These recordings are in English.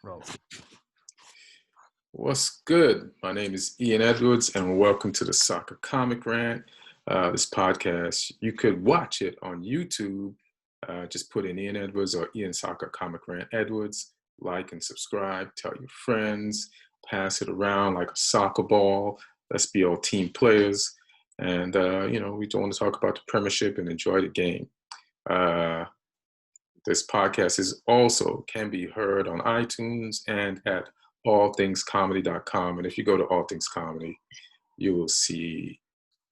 Roll. What's good? My name is Ian Edwards, and welcome to the Soccer Comic Rant. This podcast, you could watch it on YouTube. Just put in Ian Edwards or Ian Soccer Comic Rant Edwards. Like and subscribe. Tell your friends. Pass it around like a soccer ball. Let's be all team players. And, we want to talk about the Premiership and enjoy the game. This podcast can be heard on iTunes and at allthingscomedy.com. And if you go to All Things Comedy, you will see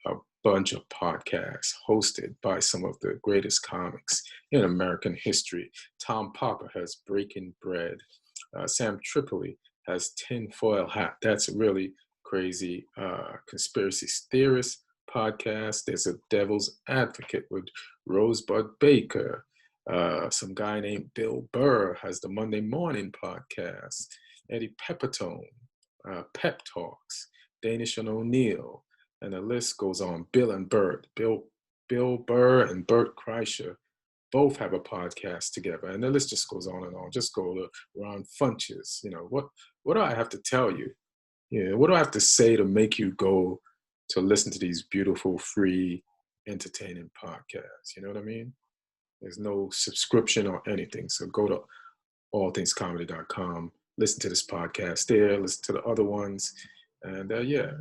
a bunch of podcasts hosted by some of the greatest comics in American history. Tom Popper has Breaking Bread. Sam Tripoli has Tinfoil Hat. That's a really crazy conspiracy theorist podcast. There's a Devil's Advocate with Rosebud Baker. Some guy named Bill Burr has the Monday Morning podcast. Eddie Pepitone, Pep Talks, Danish and O'Neill, and the list goes on. Bill and Bert, Bill Burr and Bert Kreischer both have a podcast together, and the list just goes on and on. Just go to Ron Funches. What do I have to tell you? What do I have to say to make you go to listen to these beautiful, free, entertaining podcasts? You know what I mean? There's no subscription or anything. So go to allthingscomedy.com, listen to this podcast there, listen to the other ones, and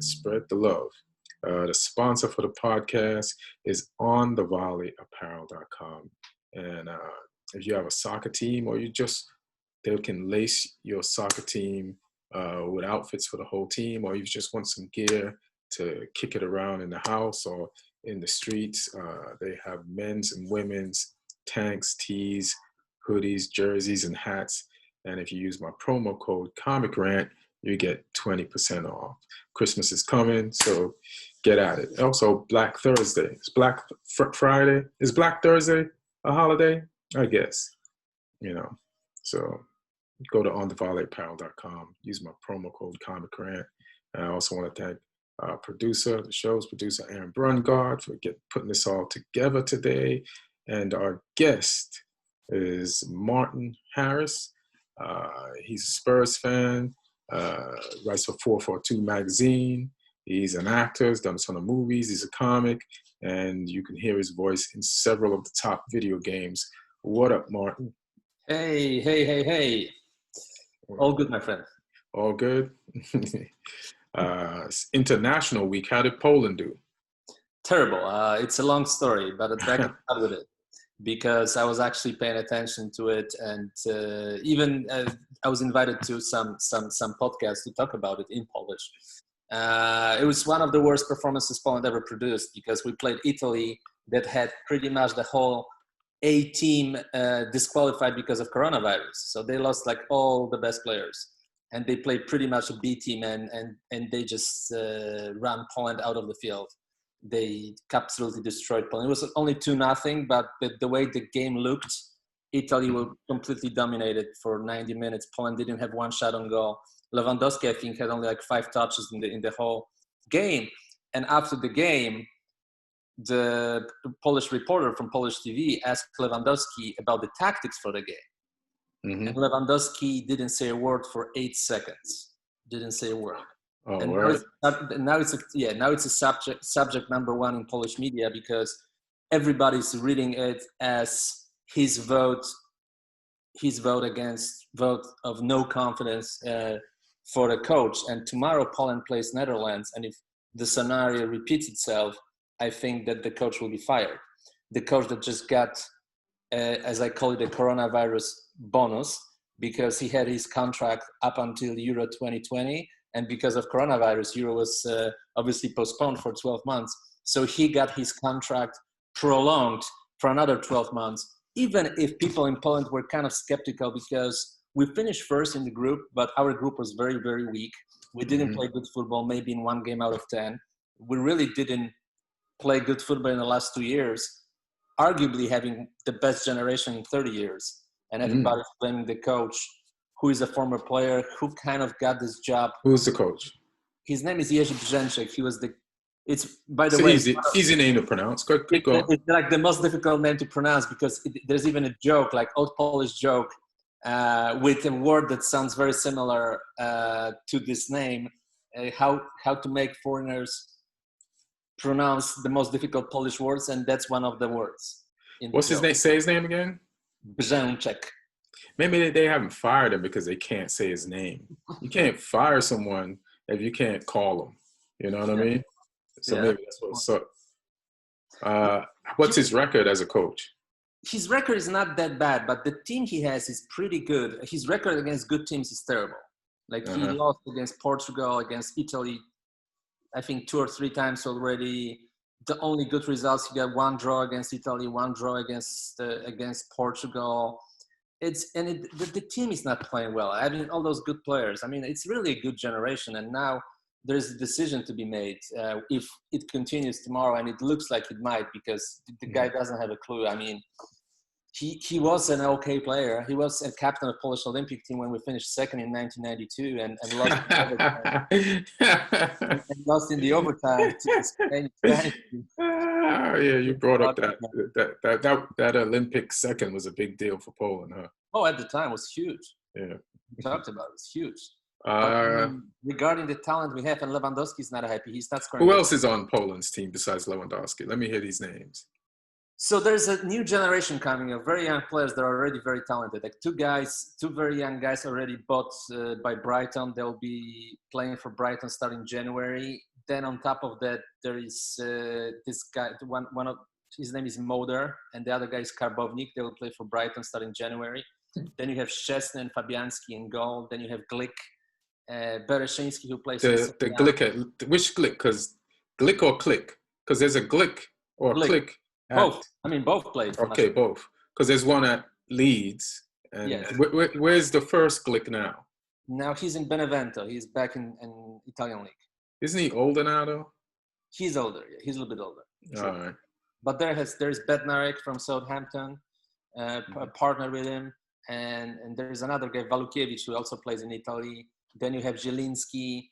spread the love. The sponsor for the podcast is onthevolleyapparel.com. And if you have a soccer team or they can lace your soccer team with outfits for the whole team, or you just want some gear to kick it around in the house or in the streets. They have men's and women's tanks, tees, hoodies, jerseys, and hats. And if you use my promo code Comic Rant, you get 20% off. Christmas is coming, so get at it. Also, Black Thursday. It's Black Friday. Is Black Thursday a holiday? I guess. So go to onthevolleyapparel.com. Use my promo code Comic Rant. And I also want to thank the show's producer, Aaron Brungardt, for putting this all together today. And our guest is Martin Harris. He's a Spurs fan, writes for 442 magazine. He's an actor, he's done a ton of movies, he's a comic, and you can hear his voice in several of the top video games. What up, Martin? Hey. All good, my friend. All good? It's International Week. How did Poland do? Terrible. It's a long story, but I can start with it because I was actually paying attention to it, and even I was invited to some podcasts to talk about it in Polish. It was one of the worst performances Poland ever produced because we played Italy that had pretty much the whole A team disqualified because of coronavirus. So they lost like all the best players. And they played pretty much a B team, and they just ran Poland out of the field. They absolutely destroyed Poland. It was only 2-0, but the way the game looked, Italy was completely dominated for 90 minutes. Poland didn't have one shot on goal. Lewandowski, I think, had only like 5 touches in the whole game. And after the game, the Polish reporter from Polish TV asked Lewandowski about the tactics for the game. Mm-hmm. And Lewandowski didn't say a word for 8 seconds. Didn't say a word. Oh, and right. now it's a subject number one in Polish media because everybody's reading it as his vote of no confidence for the coach. And tomorrow Poland plays Netherlands, and if the scenario repeats itself, I think that the coach will be fired. The coach that just got, as I call it, the coronavirus bonus, because he had his contract up until Euro 2020, and because of coronavirus, Euro was obviously postponed for 12 months. So he got his contract prolonged for another 12 months, even if people in Poland were kind of skeptical because we finished first in the group, but our group was very, very weak. We didn't play good football, maybe in 1 game out of 10. We really didn't play good football in the last 2 years, arguably having the best generation in 30 years. And everybody's blaming the coach, who is a former player, who kind of got this job. Who's the coach? His name is Jerzy Brzęczek. He was it's, by the it's way. Easy name to pronounce. Go on. It's like the most difficult name to pronounce because there's even a joke, like old Polish joke, with a word that sounds very similar to this name, how to make foreigners pronounce the most difficult Polish words, and that's one of the words. What's his name? Say his name again. Brungardt. Maybe they haven't fired him because they can't say his name. You can't fire someone if you can't call them. You know what I mean? So maybe that's what's up. What's his record as a coach? His record is not that bad, but the team he has is pretty good. His record against good teams is terrible. Like he lost against Portugal, against Italy, I think 2 or 3 times already. The only good results, he got 1 draw against Italy, 1 draw against Portugal. The team is not playing well. I mean, all those good players. I mean, it's really a good generation, and now there's a decision to be made if it continues tomorrow, and it looks like it might, because the guy doesn't have a clue. I mean, he was an okay player. He was a captain of Polish Olympic team when we finished second in 1992 and lost in the overtime to the Spanish team. Yeah, you brought up that Olympic second was a big deal for Poland, huh? Oh, at the time it was huge. Yeah, we talked about it. It's huge. Regarding the talent we have, and Lewandowski's not happy. He's not scoring. Who else is on Poland's team besides Lewandowski? Let me hear these names. So there's a new generation coming of very young players that are already very talented. Like 2 very young guys already bought by Brighton. They'll be playing for Brighton starting January. Then on top of that, there is this guy. One of his name is Moder, and the other guy is Karbownik. They will play for Brighton starting January. Then you have Szczesny and Fabianski in goal. Then you have Glick, Bereszyński, who plays. The Glick, which Glick? Because Glick or Click? Because there's a Glick or Glick. Click. Both. I mean, both played. Okay, both. Because there's one at Leeds. And yes. Where's the first Glick now? Now he's in Benevento. He's back in Italian league. Isn't he older now, though? He's older. Yeah, he's a little bit older. Sure. All right. But there's Bednarek from Southampton, a partner with him. And there's another guy, Walukiewicz, who also plays in Italy. Then you have Zielinski,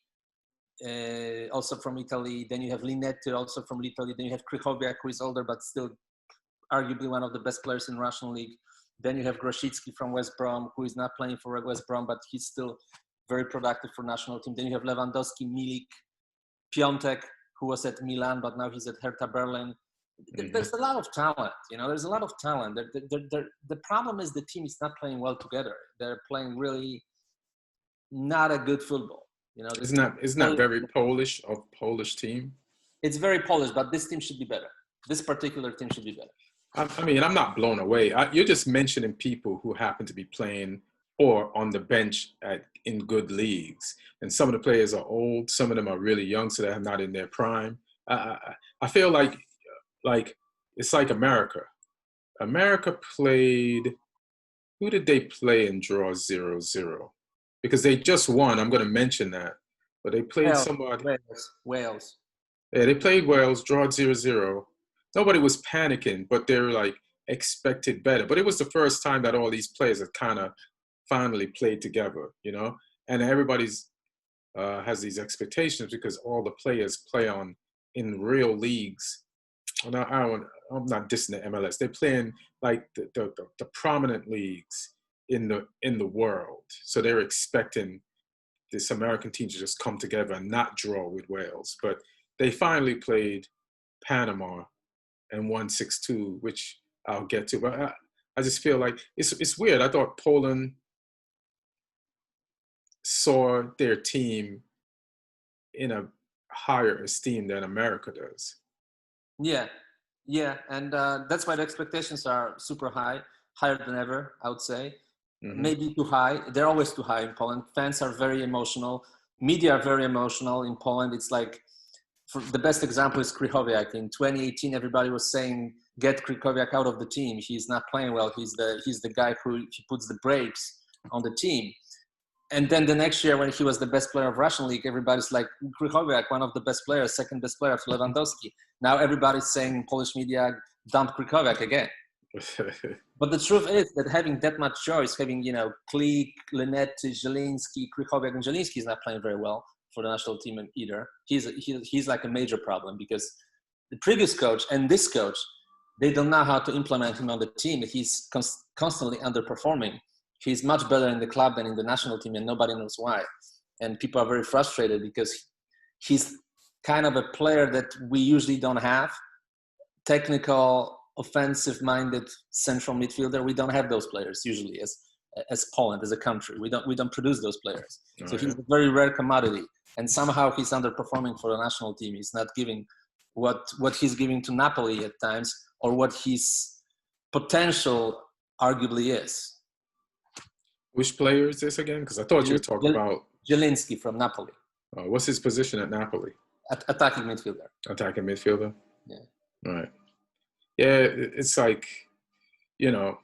also from Italy. Then you have Linetti, also from Italy. Then you have Krychowiak, who is older but still arguably one of the best players in Russian league. Then you have Grosicki from West Brom, who is not playing for West Brom, but he's still very productive for national team. Then you have Lewandowski, Milik, Piątek, who was at Milan, but now he's at Hertha Berlin. There's a lot of talent, there's a lot of talent. The problem is the team is not playing well together. They're playing really not a good football. Isn't that very Polish team? It's very Polish, but this team should be better. This particular team should be better. I mean, I'm not blown away. You're just mentioning people who happen to be playing or on the bench in good leagues. And some of the players are old. Some of them are really young, so they're not in their prime. I feel like it's like America. America played – who did they play and draw 0-0? Because they just won. I'm going to mention that. But they played somebody – Wales. Yeah, they played Wales, draw 0-0. Nobody was panicking, but they were expected better. But it was the first time that all these players had kind of finally played together, And everybody's has these expectations because all the players play in real leagues. I'm not dissing the MLS. They play in the prominent leagues in the world. So they're expecting this American team to just come together and not draw with Wales. But they finally played Panama and won 6-2, which I'll get to. But I just feel like it's weird. I thought Poland saw their team in a higher esteem than America does. Yeah, and that's why the expectations are super high, higher than ever, I would say. Mm-hmm. Maybe too high. They're always too high in Poland. Fans are very emotional. Media are very emotional in Poland. It's like, the best example is Krychowiak. In 2018, everybody was saying, get Krychowiak out of the team. He's not playing well. He's the guy who puts the brakes on the team. And then the next year, when he was the best player of Russian league, everybody's like, Krychowiak, one of the best players, second best player after Lewandowski. Now everybody's saying in Polish media, dump Krychowiak again. But the truth is that having that much choice, having, Klik, Linetti, Zielinski, Krychowiak, and Zielinski is not playing very well for the national team either. He's like a major problem because the previous coach and this coach, they don't know how to implement him on the team. He's constantly underperforming. he's much better in the club than in the national team, and nobody knows why. And people are very frustrated because he's kind of a player that we usually don't have. Technical, offensive-minded central midfielder. We don't have those players usually as Poland, as a country. We don't produce those players. So he's a very rare commodity. And somehow he's underperforming for the national team. He's not giving what he's giving to Napoli at times, or what his potential arguably is. Which player is this again? Because I thought you were talking about Zielinski from Napoli. What's his position at Napoli? Attacking midfielder. Attacking midfielder? Yeah. Right. Yeah, it's like, a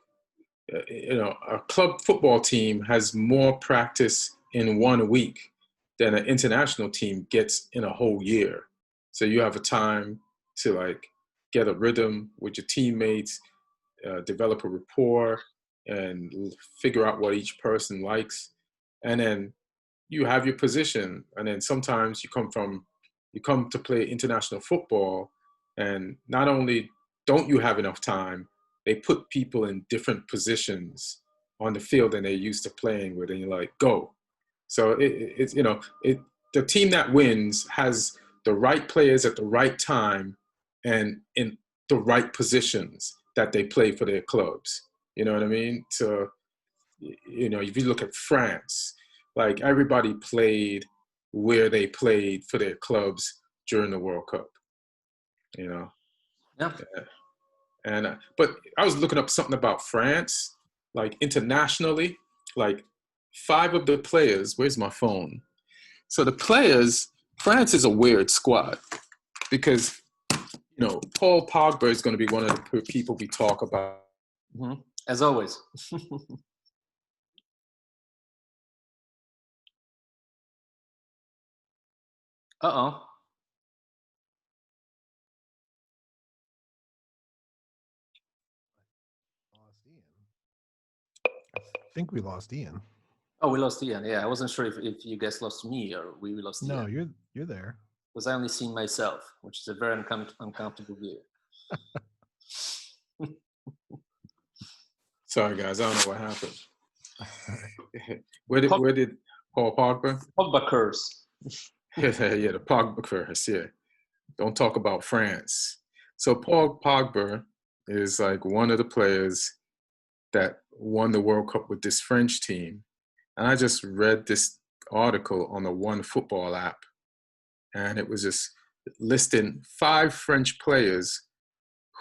club football team has more practice in 1 week than an international team gets in a whole year. So you have a time to like get a rhythm with your teammates, develop a rapport, and figure out what each person likes. And then you have your position. And then sometimes you come to play international football, and not only don't you have enough time, they put people in different positions on the field than they're used to playing with, and you're like, go. So the team that wins has the right players at the right time and in the right positions that they play for their clubs. You know what I mean? So, if you look at France, like everybody played where they played for their clubs during the World Cup. Yeah. And but I was looking up something about France, like internationally, like 5 of the players. Where's my phone? So the players, France is a weird squad because Paul Pogba is going to be one of the people we talk about. Mm-hmm. As always. Uh-oh. I think we lost Ian. Oh, we lost Ian. Yeah, I wasn't sure if you guys lost me or we lost Ian. No, you're there. Because I only seen myself, which is a very uncomfortable view. Sorry, guys. I don't know what happened. Where did Paul Pogba? Pogba curse. Yeah, the Pogba curse. Yeah. Don't talk about France. So Paul Pogba is like one of the players that won the World Cup with this French team. And I just read this article on the One Football app, and it was just listing 5 French players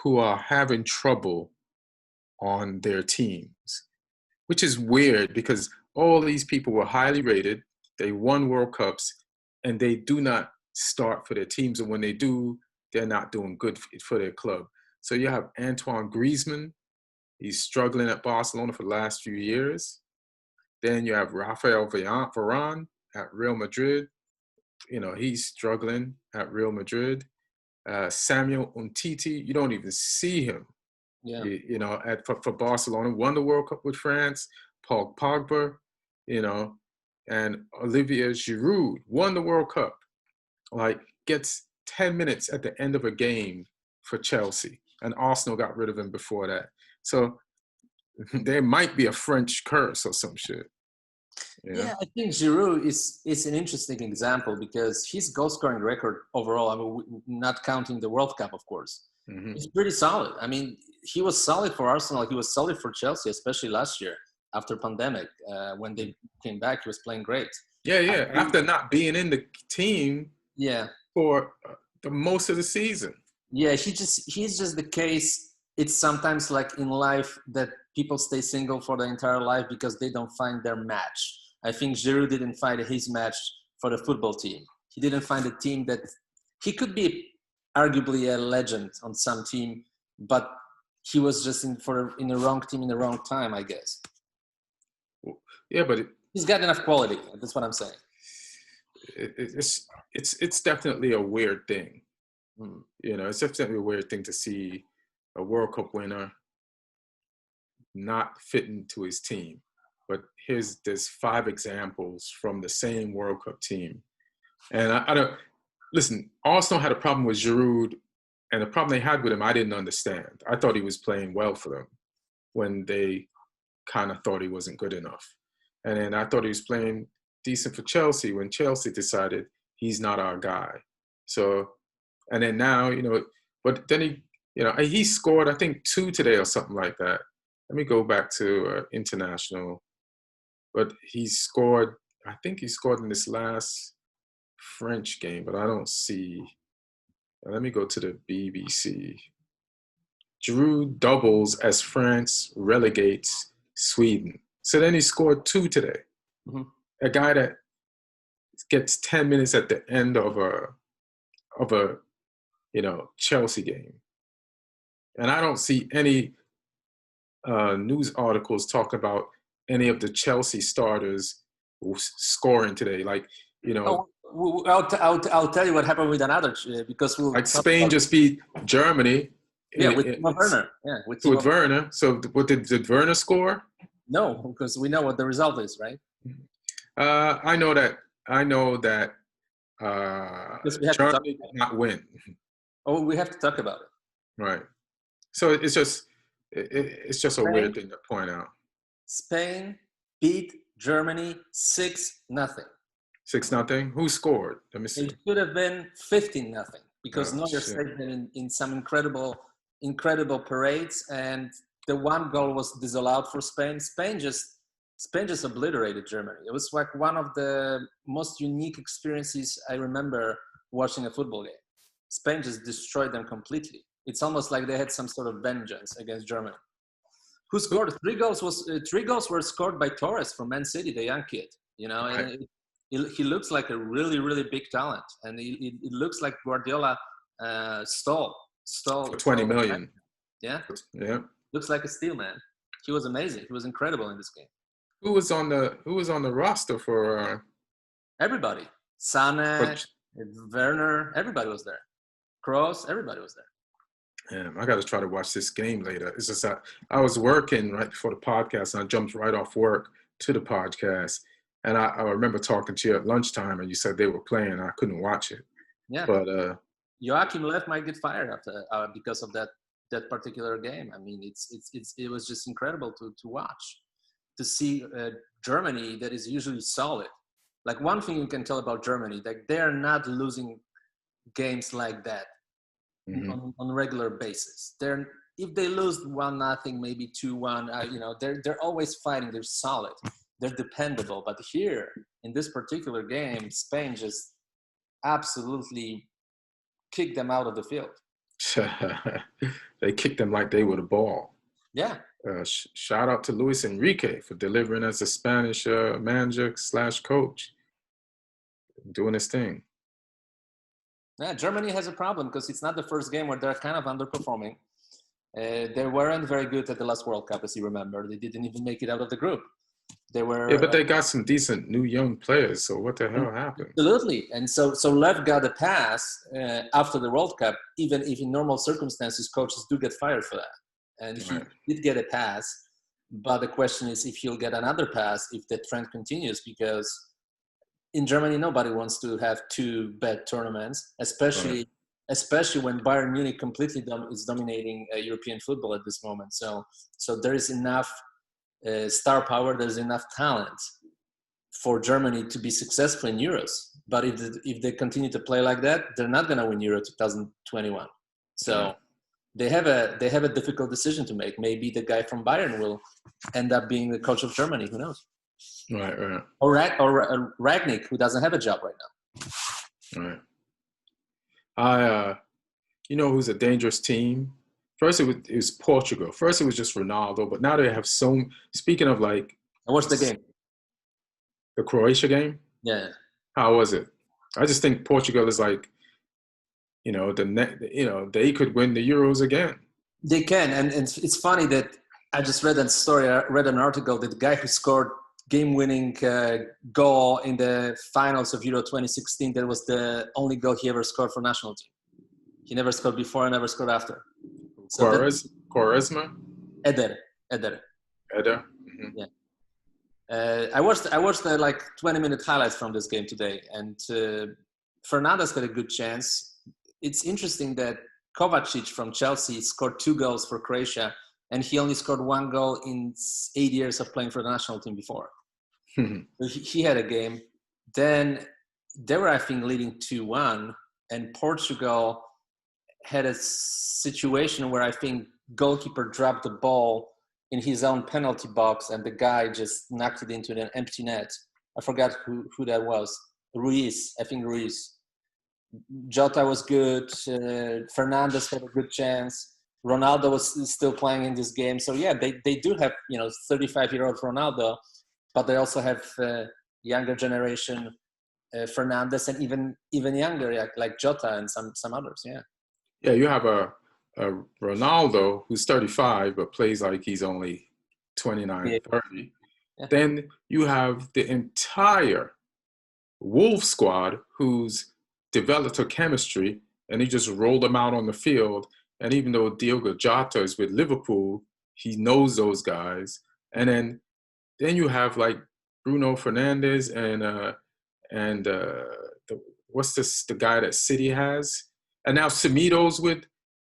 who are having trouble on their teams, which is weird because all these people were highly rated. They won World Cups, and they do not start for their teams. And when they do, they're not doing good for their club. So you have Antoine Griezmann. He's struggling at Barcelona for the last few years. Then you have Rafael Varane at Real Madrid. He's struggling at Real Madrid. Samuel Umtiti, you don't even see him. Yeah. For Barcelona, won the World Cup with France. Paul Pogba, and Olivier Giroud won the World Cup. Like, gets 10 minutes at the end of a game for Chelsea, and Arsenal got rid of him before that. So there might be a French curse or some shit. Yeah, I think Giroud is an interesting example because his goal scoring record overall, I mean, not counting the World Cup, of course, is pretty solid. I mean, he was solid for Arsenal. He was solid for Chelsea, especially last year after pandemic. When they came back, he was playing great. Yeah. After not being in the team for the most of the season. Yeah, he's just the case. It's sometimes like in life that people stay single for their entire life because they don't find their match. I think Giroud didn't find his match for the football team. He didn't find a team that he could be arguably a legend on some team, but he was just in the wrong team in the wrong time, I guess. Yeah, but he's got enough quality. That's what I'm saying. It's definitely a weird thing. It's definitely a weird thing to see a World Cup winner not fitting to his team. But there's 5 examples from the same World Cup team. And I don't listen, Arsenal had a problem with Giroud, and the problem they had with him, I didn't understand. I thought he was playing well for them when they kind of thought he wasn't good enough. And then I thought he was playing decent for Chelsea when Chelsea decided he's not our guy. So, and then now, but then he scored, I think, 2 today or something like that. Let me go back to international. But I think he scored in this last French game, but I don't see. Let me go to the BBC. Giroud doubles as France relegates Sweden. So then he scored 2 today. Mm-hmm. A guy that gets 10 minutes at the end of a Chelsea game. And I don't see any news articles talking about any of the Chelsea starters scoring today. Like, I'll tell you what happened with another because like Spain just beat Germany. With Werner. Yeah, with Werner. So did Werner score? No, because we know what the result is, right? I know that Germany did not win. Oh, we have to talk about it. Right. So it's just a weird thing to point out. Spain beat Germany 6-0. 6-0. Who scored? Let me see. It should have been 15-0 because Neuer saved them in some incredible parades, and the one goal was disallowed for Spain. Spain just obliterated Germany. It was like one of the most unique experiences I remember watching a football game. Spain just destroyed them completely. It's almost like they had some sort of vengeance against Germany. Who scored 3 goals? 3 goals were scored by Torres from Man City, the young kid. Right. And he looks like a really, really big talent, and it looks like Guardiola stole for 20 million. Yeah. Yeah. Looks like a steal, man. He was amazing. He was incredible in this game. Who was on the roster for everybody? Sane, Werner, everybody was there. Kroos, everybody was there. Yeah, I got to try to watch this game later. It's just that I was working right before the podcast, and I jumped right off work to the podcast. And I remember talking to you at lunchtime, and you said they were playing. And I couldn't watch it. Yeah. But Joachim Löw might get fired after because of that particular game. I mean, it was just incredible to watch, to see Germany that is usually solid. Like, one thing you can tell about Germany, that they're not losing games like that on a regular basis. If they lose 1-0, maybe 2-1, they're always fighting. They're solid. They're dependable. But here in this particular game, Spain just absolutely kicked them out of the field. They kicked them like they were the ball. Yeah. Shout out to Luis Enrique for delivering as a Spanish manager / coach, doing his thing. Yeah, Germany has a problem because it's not the first game where they're kind of underperforming. They weren't very good at the last World Cup, as you remember. They didn't even make it out of the group. They were. Yeah, but they got some decent new young players. So what the hell happened? Absolutely. And so Lev got a pass after the World Cup, even if in normal circumstances, coaches do get fired for that. And he did get a pass. But the question is if he'll get another pass if the trend continues, because in Germany, nobody wants to have 2 bad tournaments, especially when Bayern Munich completely is dominating European football at this moment. So there is enough star power, there's enough talent for Germany to be successful in Euros. But if they continue to play like that, they're not going to win Euro 2021. So they have a difficult decision to make. Maybe the guy from Bayern will end up being the coach of Germany. Who knows? Right. Or Ragnick, who doesn't have a job right now. Right. Who's a dangerous team? First, it was Portugal. First, it was just Ronaldo, but now they have speaking of, like, I watched the game. The Croatia game? Yeah. How was it? I just think Portugal is like, they could win the Euros again. They can, and it's funny that I just read that story. I read an article that the guy who scored game-winning goal in the finals of Euro 2016, that was the only goal he ever scored for national team. He never scored before and never scored after. So Quaresma? Eder. Mm-hmm. Yeah. I watched the 20-minute highlights from this game today, and Fernandes got a good chance. It's interesting that Kovacic from Chelsea scored 2 goals for Croatia and he only scored 1 goal in 8 years of playing for the national team before. So he had a game. Then they were, I think, leading 2-1, and Portugal had a situation where I think goalkeeper dropped the ball in his own penalty box, and the guy just knocked it into an empty net. I forgot who that was. Ruiz, I think Ruiz. Jota was good. Fernandes had a good chance. Ronaldo was still playing in this game. So yeah, they do have 35-year-old Ronaldo, but they also have younger generation Fernandes, and even younger like Jota and some others. Yeah. Yeah, you have a Ronaldo who's 35 but plays like he's only 29, 30. Yeah. Then you have the entire Wolves squad who's developed a chemistry, and he just rolled them out on the field. And even though Diogo Jota is with Liverpool, he knows those guys. And then you have like Bruno Fernandes and what's the guy that City has? And now Semedo's with,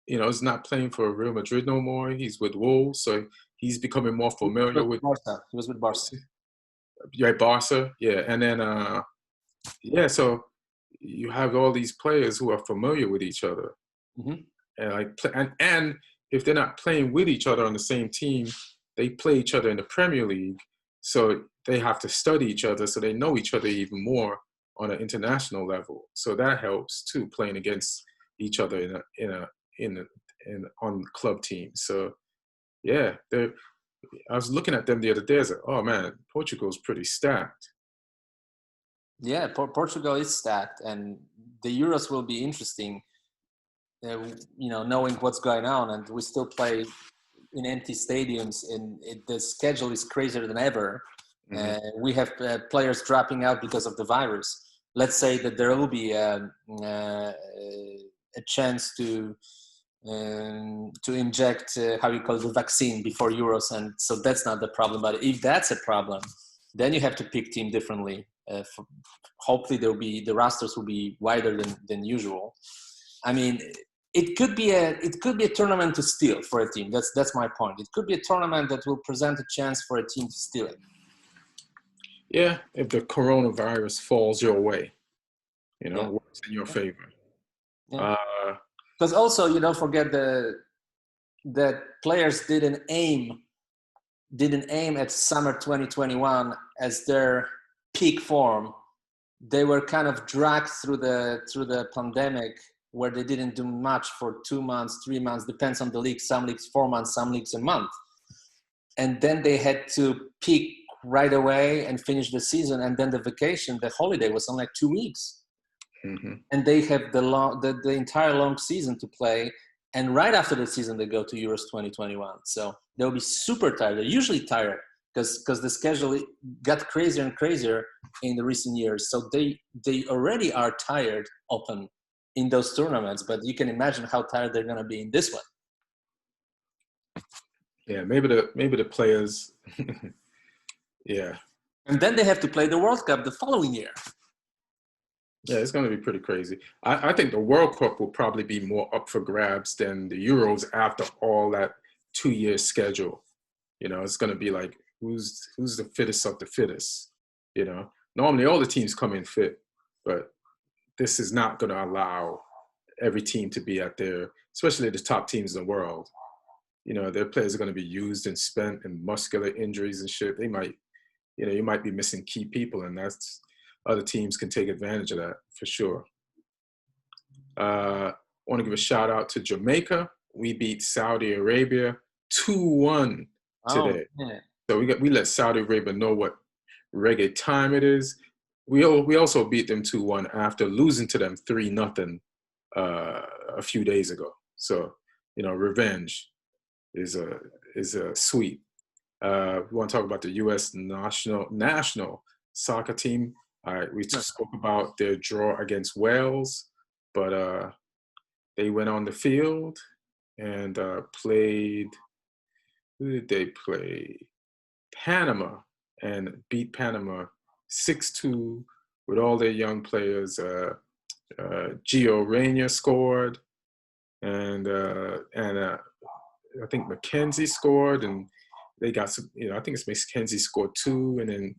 he's not playing for Real Madrid no more. He's with Wolves, so he's becoming more familiar with Barca. He was with Barca. Yeah, Barca. Yeah, and then so you have all these players who are familiar with each other, and if they're not playing with each other on the same team, they play each other in the Premier League, so they have to study each other, so they know each other even more on an international level. So that helps too, playing against each other on club teams. So yeah, I was looking at them the other day. I was like, oh man, Portugal's pretty stacked. Yeah, Portugal is stacked, and the Euros will be interesting. Knowing what's going on, and we still play in empty stadiums, and the schedule is crazier than ever. We have players dropping out because of the virus. Let's say that there will be a chance to inject the vaccine before Euros, and so that's not the problem. But if that's a problem, then you have to pick team differently. Hopefully the rosters will be wider than usual. I mean, it could be a tournament to steal for a team. That's my point. It could be a tournament that will present a chance for a team to steal it. Yeah, if the coronavirus falls your way, works in your favor. Yeah. Because also, don't forget that players didn't aim at summer 2021 as their peak form. They were kind of dragged through the pandemic, where they didn't do much for 2 months, 3 months, depends on the league. Some leagues 4 months, some leagues a month. And then they had to peak right away and finish the season. And then the holiday was on like 2 weeks. And they have the entire long season to play. And right after the season, they go to Euros 2021. So they'll be super tired. They're usually tired because the schedule got crazier and crazier in the recent years. So they already are tired often in those tournaments, but you can imagine how tired they're going to be in this one. Yeah, maybe the players. Yeah. And then they have to play the World Cup the following year. Yeah, it's going to be pretty crazy. I think the World Cup will probably be more up for grabs than the Euros after all that 2-year schedule. It's going to be like, who's the fittest of the fittest? Normally all the teams come in fit, but this is not going to allow every team to be at their, especially the top teams in the world. Their players are going to be used and spent, and muscular injuries and shit. They might, you might be missing key people, and that's, other teams can take advantage of that for sure. I want to give a shout out to Jamaica. We beat Saudi Arabia 2-1 today. Oh, so we let Saudi Arabia know what reggae time it is. We also beat them 2-1 after losing to them 3-0 a few days ago. So revenge is a sweet. We want to talk about the U.S. national soccer team. We just spoke about their draw against Wales, but they went on the field and played. Who did they play? Panama, and beat Panama 6-2 with all their young players. Gio Reyna scored, and I think McKenzie scored, and they got some. I think it's McKenzie scored 2, and then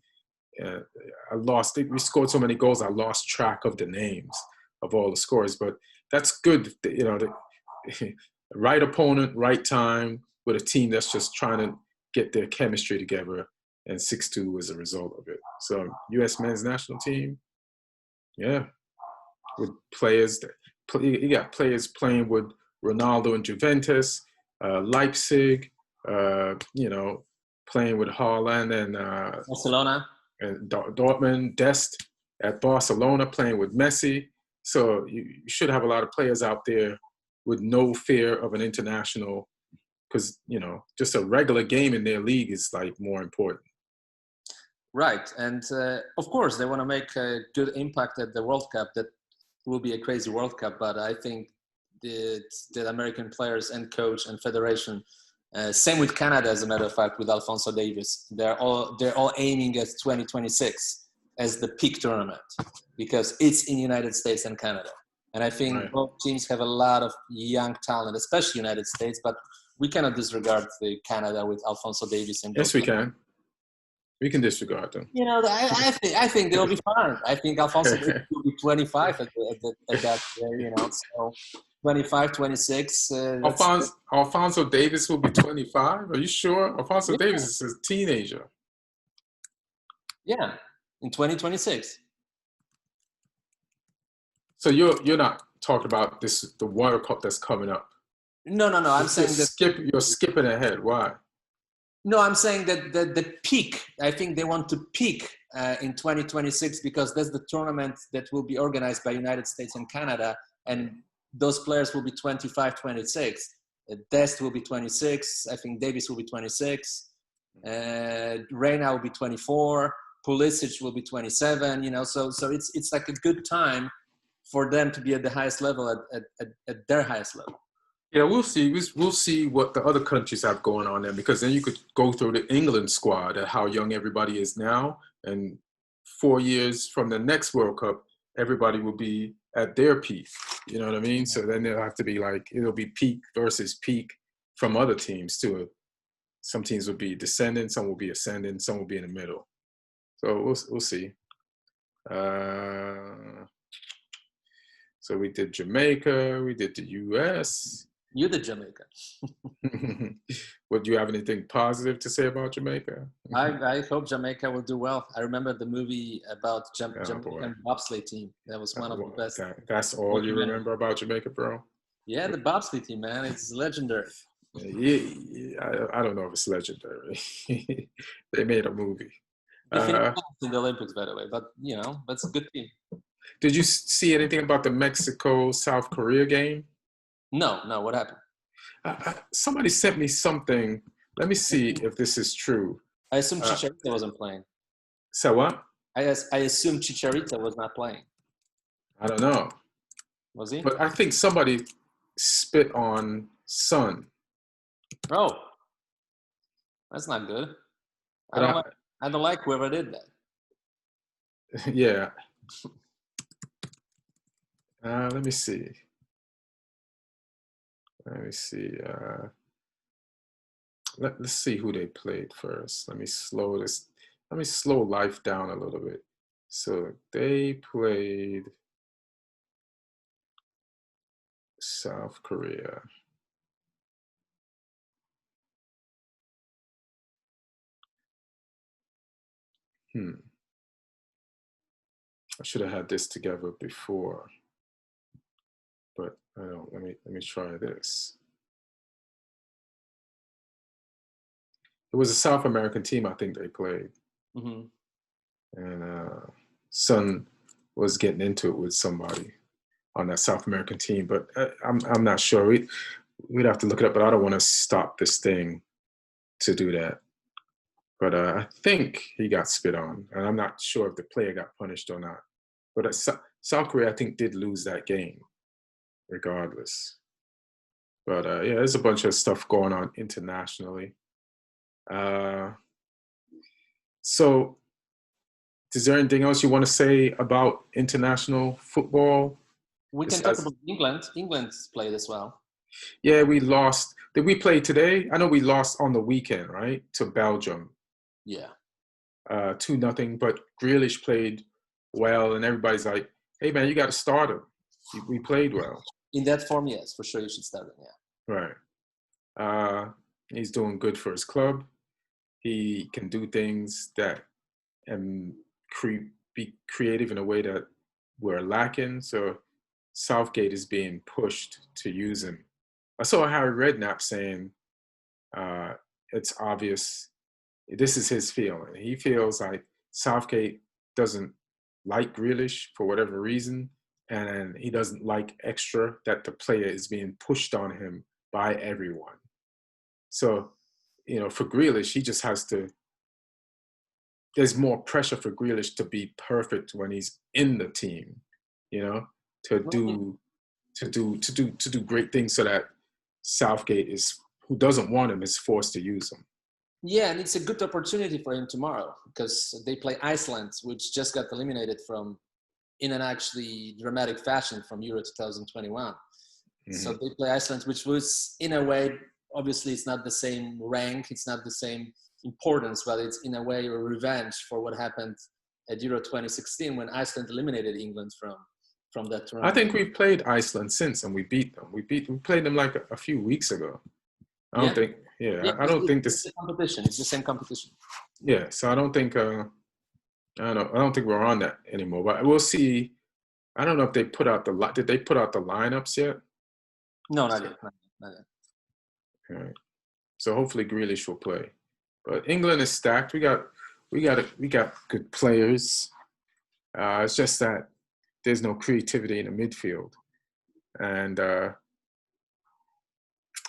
I lost. We scored so many goals, I lost track of the names of all the scores. But that's good. The right opponent, right time with a team that's just trying to get their chemistry together, and 6-2 was a result of it. So U.S. men's national team, yeah, with players you got players playing with Ronaldo and Juventus, Leipzig, playing with Haaland and Barcelona. And Dortmund, Dest at Barcelona, playing with Messi. So you should have a lot of players out there with no fear of an international, because just a regular game in their league is like more important. Right, and of course they want to make a good impact at the World Cup. That will be a crazy World Cup, but I think the American players and coach and federation, same with Canada, as a matter of fact, with Alphonso Davies, they're all aiming at 2026 as the peak tournament, because it's in United States and Canada. And I think both teams have a lot of young talent, especially United States, but we cannot disregard the Canada with Alphonso Davies. And yes, we can. We can disregard them. I think they'll be fine. I think Alphonso Davies will be 25 at that year, so 25, 26. Alphonso Davies will be 25? Are you sure? Alphonso Davies is a teenager. Yeah, in 2026. So you're not talking about the World Cup that's coming up? No. I'm saying that you're skipping ahead. Why? No, I'm saying that the peak. I think they want to peak in 2026, because that's the tournament that will be organized by United States and Canada, and those players will be 25, 26. Dest will be 26. I think Davies will be 26. Reina will be 24. Pulisic will be 27. So it's like a good time for them to be at the highest level, at their highest level. Yeah, we'll see. We'll see what the other countries have going on there, because then you could go through the England squad at how young everybody is now, and 4 years from the next World Cup, everybody will be at their peak. You know what I mean? So then it'll have to be like, it'll be peak versus peak from other teams too. Some teams will be descending, some will be ascending, some will be in the middle. So we'll see. So we did Jamaica, we did the U.S. You did Jamaica. Would you have anything positive to say about Jamaica? I hope Jamaica will do well. I remember the movie about Jamaican bobsleigh team. That was one of the best. That's all you remember about Jamaica, bro? Yeah, the bobsleigh team, man. It's legendary. Yeah, I don't know if it's legendary. They made a movie. In the Olympics, by the way, but that's a good team. Did you see anything about the Mexico-South Korea game? No. What happened? Somebody sent me something. Let me see if this is true. I assume Chicharito wasn't playing. So what? I assume Chicharito was not playing. I don't know. Was he? But I think somebody spit on Son. Oh, that's not good. I don't like whoever did that. Yeah. Let me see. Let's see who they played first. Let me slow life down a little bit. So they played South Korea. I should have had this together before, but I don't. Let me try this. It was a South American team, I think they played, and Son was getting into it with somebody on that South American team, but I'm not sure. We'd have to look it up, but I don't want to stop this thing to do that. But I think he got spit on, and I'm not sure if the player got punished or not. But South Korea, I think, did lose that game, regardless. But yeah, there's a bunch of stuff going on internationally. So, is there anything else you want to say about international football? We can talk about England. England's played as well. Yeah, we lost. Did we play today? I know we lost on the weekend, right, to Belgium, Yeah. 2-0. But Grealish played well, and everybody's like, "Hey, man, you got to start him." We played well, In that form, yes, for sure you should start him. Yeah. right? He's doing good for his club. He can do things that and be creative in a way that we're lacking. So Southgate is being pushed to use him. I saw Harry Redknapp saying it's obvious this is his feeling. He feels like Southgate doesn't like Grealish for whatever reason, and he doesn't like extra that the player is being pushed on him by everyone. So, for Grealish, he just has to. There's more pressure for Grealish to be perfect when he's in the team, to do great things so that Southgate who doesn't want him is forced to use him. Yeah, and it's a good opportunity for him tomorrow because they play Iceland, which just got eliminated in an actually dramatic fashion from Euro 2021. Mm-hmm. So they play Iceland, which was, in a way, obviously it's not the same rank, it's not the same importance, but it's in a way a revenge for what happened at Euro 2016 when Iceland eliminated England from that tournament. I think we've played Iceland since, and we beat them. We played them like a few weeks ago. I don't think this competition. It's the same competition. Yeah, so I don't think I don't think we're on that anymore. But we'll see. I don't know if they put out did they put out the lineups yet? No, not yet. Not yet. All right. So hopefully Grealish will play. But England is stacked. We got good players. It's just that there's no creativity in the midfield, and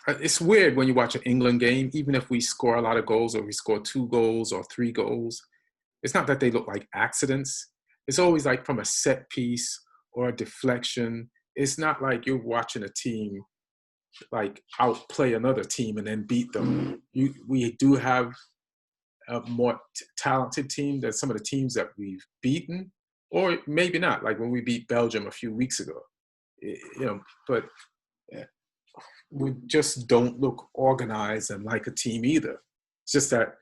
it's weird when you watch an England game, even if we score a lot of goals or we score 2 goals or 3 goals, it's not that they look like accidents. It's always like from a set piece or a deflection. It's not like you're watching a team like outplay another team and then beat them. We do have a more talented team than some of the teams that we've beaten, or maybe not, like when we beat Belgium a few weeks ago. But we just don't look organized and like a team either. It's just that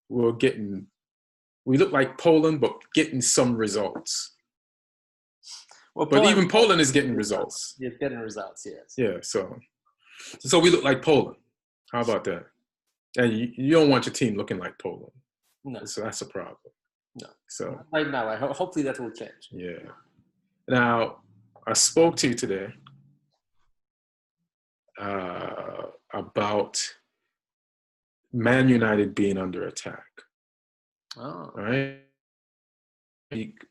we look like Poland, but getting some results. Well, but even Poland is getting results. It's getting results, yes. Yeah, so we look like Poland. How about that? And you don't want your team looking like Poland. No. So that's a problem. No. So right now, hopefully that will change. Yeah. Now, I spoke to you today about Man United being under attack. Oh. Right?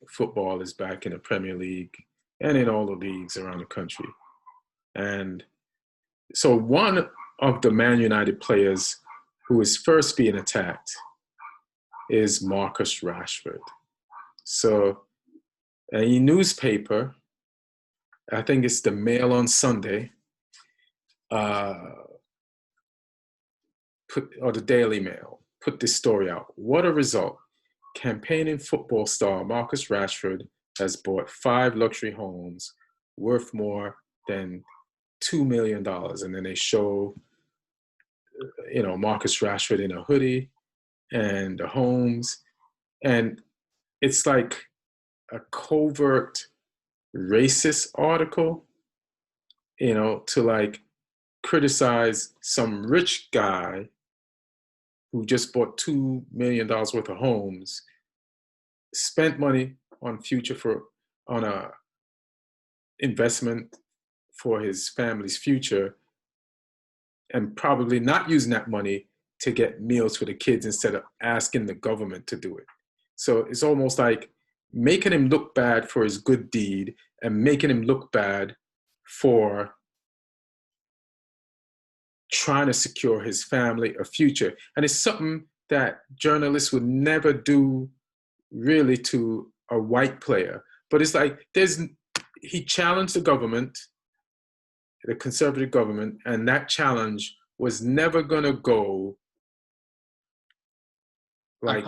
Football is back in the Premier League and in all the leagues around the country. And so one of the Man United players who is first being attacked is Marcus Rashford. So a newspaper, I think it's the Mail on Sunday, or the Daily Mail, put this story out. What a result. Campaigning football star Marcus Rashford has bought 5 luxury homes worth more than $2 million. And then they show, Marcus Rashford in a hoodie and the homes. And it's like a covert racist article, to like criticize some rich guy who just bought $2 million worth of homes, spent money on a investment for his family's future, and probably not using that money to get meals for the kids instead of asking the government to do it. So it's almost like making him look bad for his good deed and making him look bad for trying to secure his family a future. And it's something that journalists would never do really to a white player. But it's like he challenged the government, the conservative government, and that challenge was never going to go like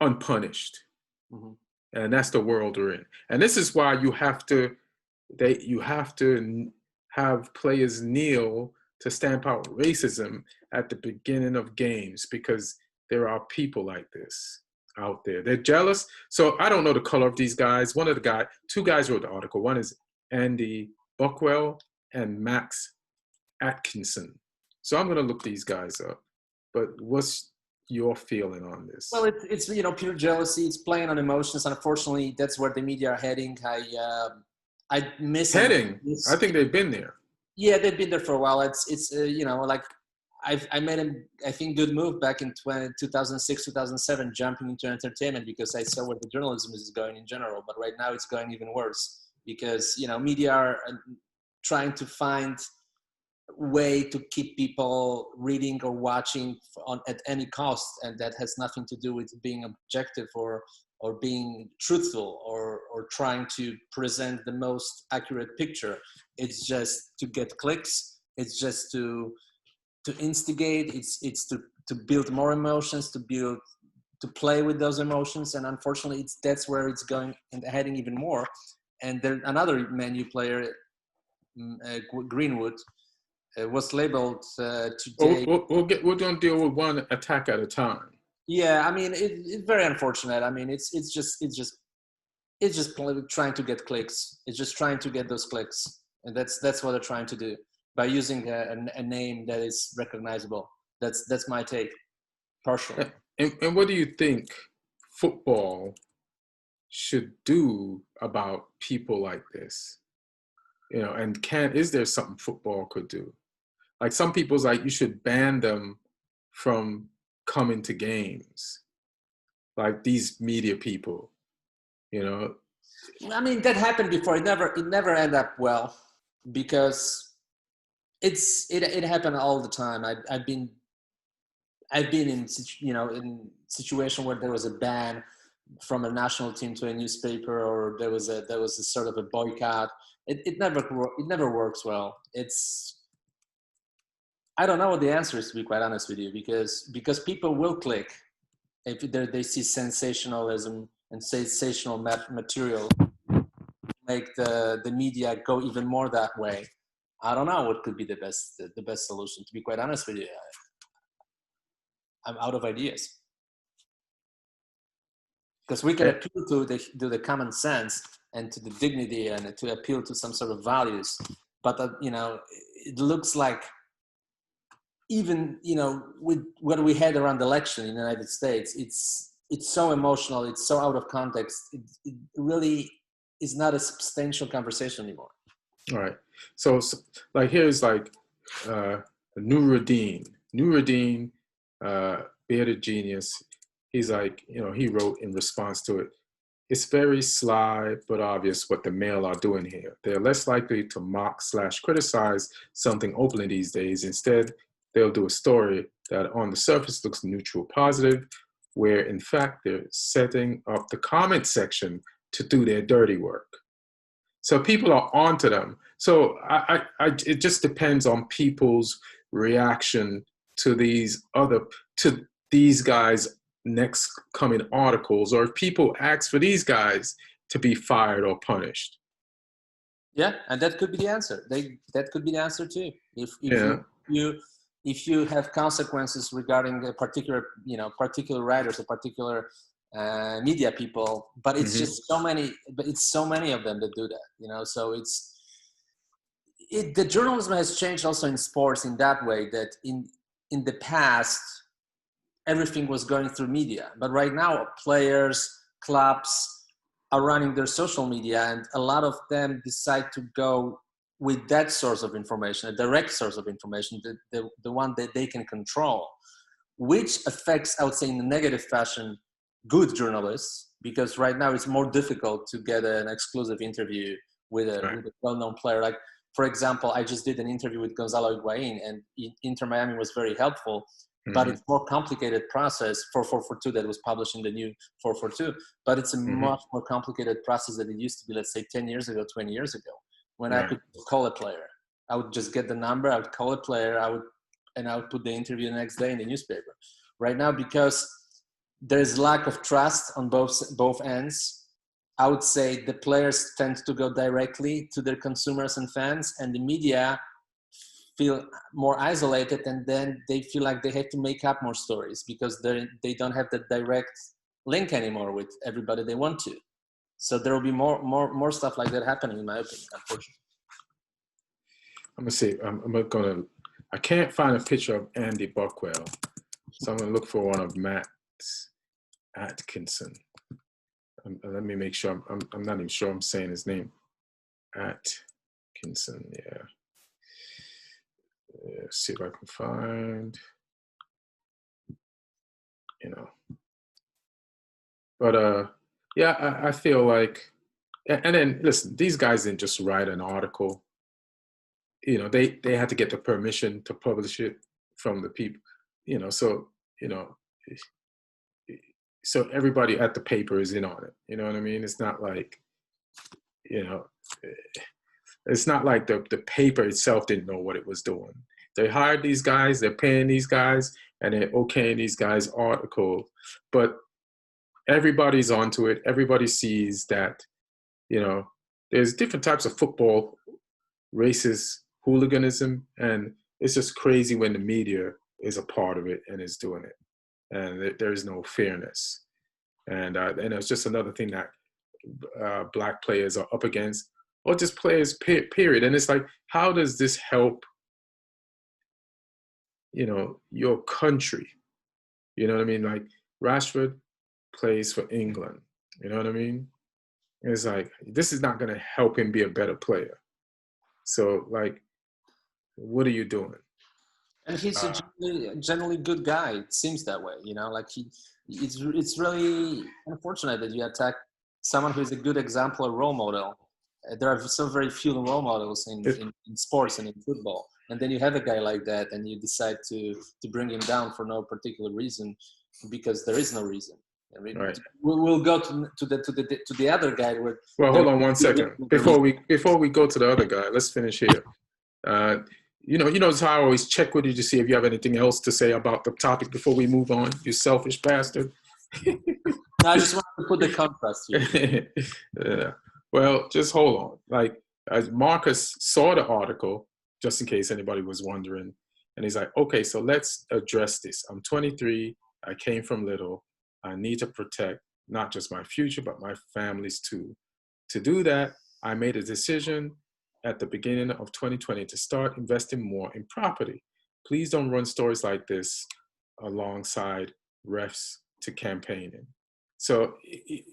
unpunished. Mm-hmm. And that's the world we're in. And this is why you have to have players kneel to stamp out racism at the beginning of games because there are people like this out there. They're jealous. So I don't know the color of these guys. Two guys wrote the article. One is Andy Buckwell and Max Atkinson. So I'm going to look these guys up. But what's your feeling on this? Well, it's pure jealousy. It's playing on emotions. Unfortunately, that's where the media are heading. I miss heading. I think they've been there. Yeah, they've been there for a while. It's like I made I think good move back in 2006, 2007, jumping into entertainment because I saw where the journalism is going in general. But right now it's going even worse because media are trying to find way to keep people reading or watching at any cost, and that has nothing to do with being objective or being truthful or trying to present the most accurate picture. It's just to get clicks. It's just to instigate. It's to build more emotions, to play with those emotions, and unfortunately that's where it's going and heading even more. And there another Man U player, Greenwood, was labeled today. We're going to deal with one attack at a time. Yeah, I mean it's very unfortunate. I mean it's just trying to get clicks. It's just trying to get those clicks, and that's what they're trying to do by using a name that is recognizable. That's my take, partially. And what do you think football should do about people like this? And is there something football could do? Like some people's like you should ban them from coming to games, like these media people. I mean that happened before. It never ended up well because it happened all the time. I've been in situation where there was a ban from a national team to a newspaper, or there was a sort of a boycott. It never works well. I don't know what the answer is, to be quite honest with you, because people will click if they see sensationalism and sensational material, make the media go even more that way. I don't know what could be the best solution, to be quite honest with you. I'm out of ideas. Because we can appeal to the common sense and to the dignity and to appeal to some sort of values. But, it looks like even, with what we had around the election in the United States, it's so emotional, it's so out of context. It really is not a substantial conversation anymore. All right. So like here's like Nuruddin, bearded genius. He's like, he wrote in response to it, "It's very sly but obvious what the male are doing here. They're less likely to mock/criticize something openly these days. Instead, they'll do a story that on the surface looks neutral, positive, where in fact they're setting up the comment section to do their dirty work." So people are onto them. So it just depends on people's reaction to these guys' next coming articles, or if people ask for these guys to be fired or punished. Yeah, and that could be the answer. That could be the answer too. If you have consequences regarding a particular writers, a particular media people, but it's just so many. But it's so many of them that do that. So the journalism has changed also in sports in that way that in the past everything was going through media, but right now players, clubs are running their social media, and a lot of them decide to go with that source of information, a direct source of information, the one that they can control, which affects, I would say in a negative fashion, good journalists, because right now it's more difficult to get an exclusive interview with a well-known player. Like, for example, I just did an interview with Gonzalo Higuain, and Inter Miami was very helpful, but it's more complicated process for 442 that was published in the new 442, but it's a much more complicated process than it used to be, let's say 10 years ago, 20 years ago, when I could call a player. I would just get the number, I would call a player, I would put the interview the next day in the newspaper. Right now, because there's lack of trust on both ends, I would say the players tend to go directly to their consumers and fans, and the media feel more isolated, and then they feel like they have to make up more stories because they don't have the direct link anymore with everybody they want to. So there will be more stuff like that happening, in my opinion, unfortunately. I'm gonna say I can't find a picture of Andy Buckwell, so I'm gonna look for one of Matt Atkinson. Let me make sure. I'm not even sure I'm saying his name. Atkinson, yeah. See if I can find. But yeah, I feel like, and then listen, these guys didn't just write an article. They had to get the permission to publish it from the people. So everybody at the paper is in on it. You know what I mean? It's not like, it's not like the paper itself didn't know what it was doing. They hired these guys, they're paying these guys, and they're okaying these guys' article. But everybody's onto it. Everybody sees that, there's different types of football, racist hooliganism, and it's just crazy when the media is a part of it and is doing it. And there is no fairness. And it's just another thing that Black players are up against, or just players, period. And it's like, how does this help, your country? You know what I mean? Like, Rashford plays for England. You know what I mean? It's like, this is not going to help him be a better player. So, like, what are you doing? And he's a generally good guy. It seems that way, like it's really unfortunate that you attack someone who is a good example, a role model. There are so very few role models in sports and in football. And then you have a guy like that and you decide to bring him down for no particular reason, because there is no reason. I mean, right. We'll go to the other guy. Well, hold on one second. Before we go to the other guy, let's finish here. You know how I always check with you to see if you have anything else to say about the topic before we move on, you selfish bastard. No, I just wanted to put the contrast here. Yeah. Well, just hold on. Like, as Marcus saw the article, just in case anybody was wondering, and he's like, okay, so let's address this. I'm 23. I came from little. I need to protect not just my future, but my family's too. To do that, I made a decision at the beginning of 2020 to start investing more in property. Please don't run stories like this alongside refs to campaigning. So,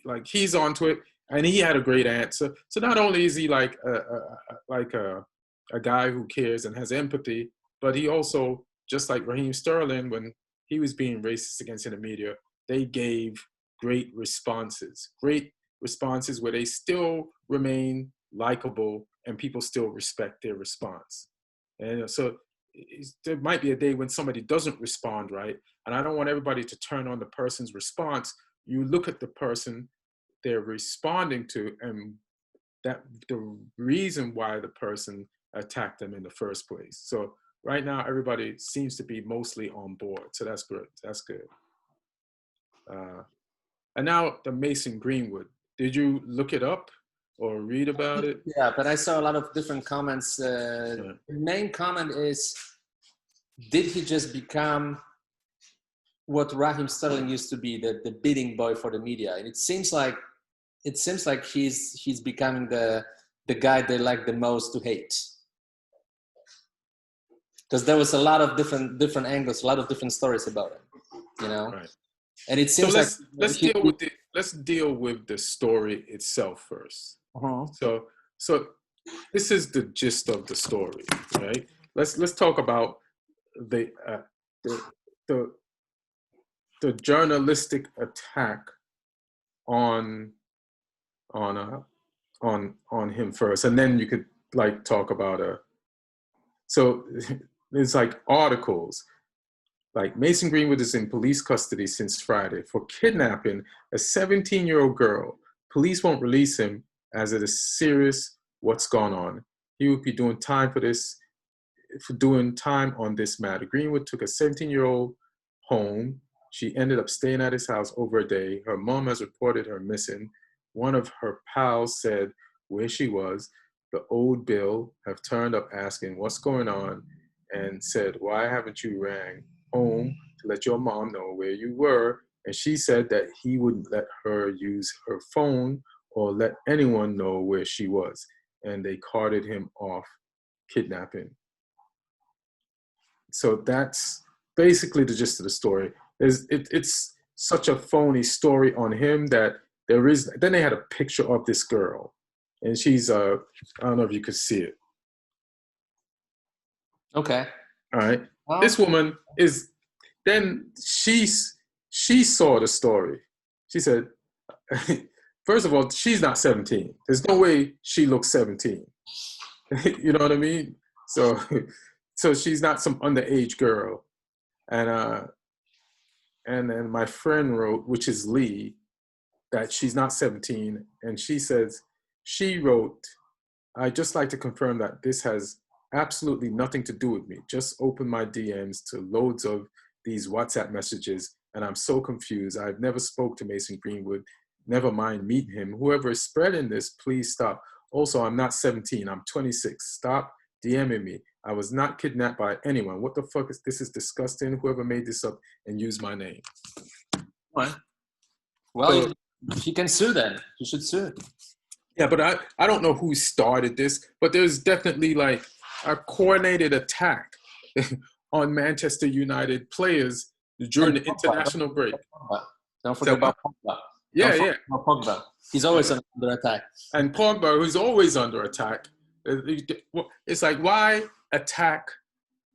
like, he's onto it, and he had a great answer. So not only is he like a guy who cares and has empathy, but he also, just like Raheem Sterling, when he was being racist against in the media, they gave great responses where they still remain likable and people still respect their response. And so there might be a day when somebody doesn't respond right, and I don't want everybody to turn on the person's response. You look at the person they're responding to, and that the reason why the person attacked them in the first place. So right now, everybody seems to be mostly on board. So that's good. That's good. And now the Mason Greenwood. Did you look it up or read about it? Yeah, but I saw a lot of different comments. The main comment is, did he just become what Raheem Sterling used to be, the beating boy for the media? And it seems like he's becoming the guy they like the most to hate. Because there was a lot of different angles, a lot of different stories about him, Right. And it seems let's deal with the story itself first. Uh-huh. So this is the gist of the story, right? Let's talk about the journalistic attack on him first, and then you could like talk about so there's like articles like Mason Greenwood is in police custody since Friday for kidnapping a 17-year-old girl. Police won't release him as it is serious what's gone on. He will be doing time on this matter. Greenwood took a 17-year-old home. She ended up staying at his house over a day. Her mom has reported her missing. One of her pals said where she was. The old Bill have turned up asking what's going on. and said, "Why haven't you rang home to let your mom know where you were?" And she said that he wouldn't let her use her phone or let anyone know where she was. And they carted him off kidnapping. So that's basically the gist of the story. It's such a phony story on him that there is. Then they had a picture of this girl, and she's I don't know if you could see it. Okay. All right. Well, This woman is. Then she saw the story. She said, first of all, she's not 17. There's no way she looks 17. You know what I mean? So she's not some underage girl. And then my friend wrote, which is Lee, that she's not 17. And she wrote, "I'd just like to confirm that this has absolutely nothing to do with me. Just open my DMs to loads of these WhatsApp messages, and I'm so confused. I've never spoke to Mason Greenwood. Never mind meeting him. Whoever is spreading this, please stop. Also, I'm not 17. I'm 26. Stop DMing me. I was not kidnapped by anyone. What the fuck is this? Is disgusting. Whoever made this up and used my name." well, if you can sue then. You should sue. Yeah, but I don't know who started this, but there's definitely like a coordinated attack on Manchester United players during the international break. Don't forget about Pogba. Yeah. Pogba. He's always under attack. And Pogba, who's always under attack. It's like, why attack,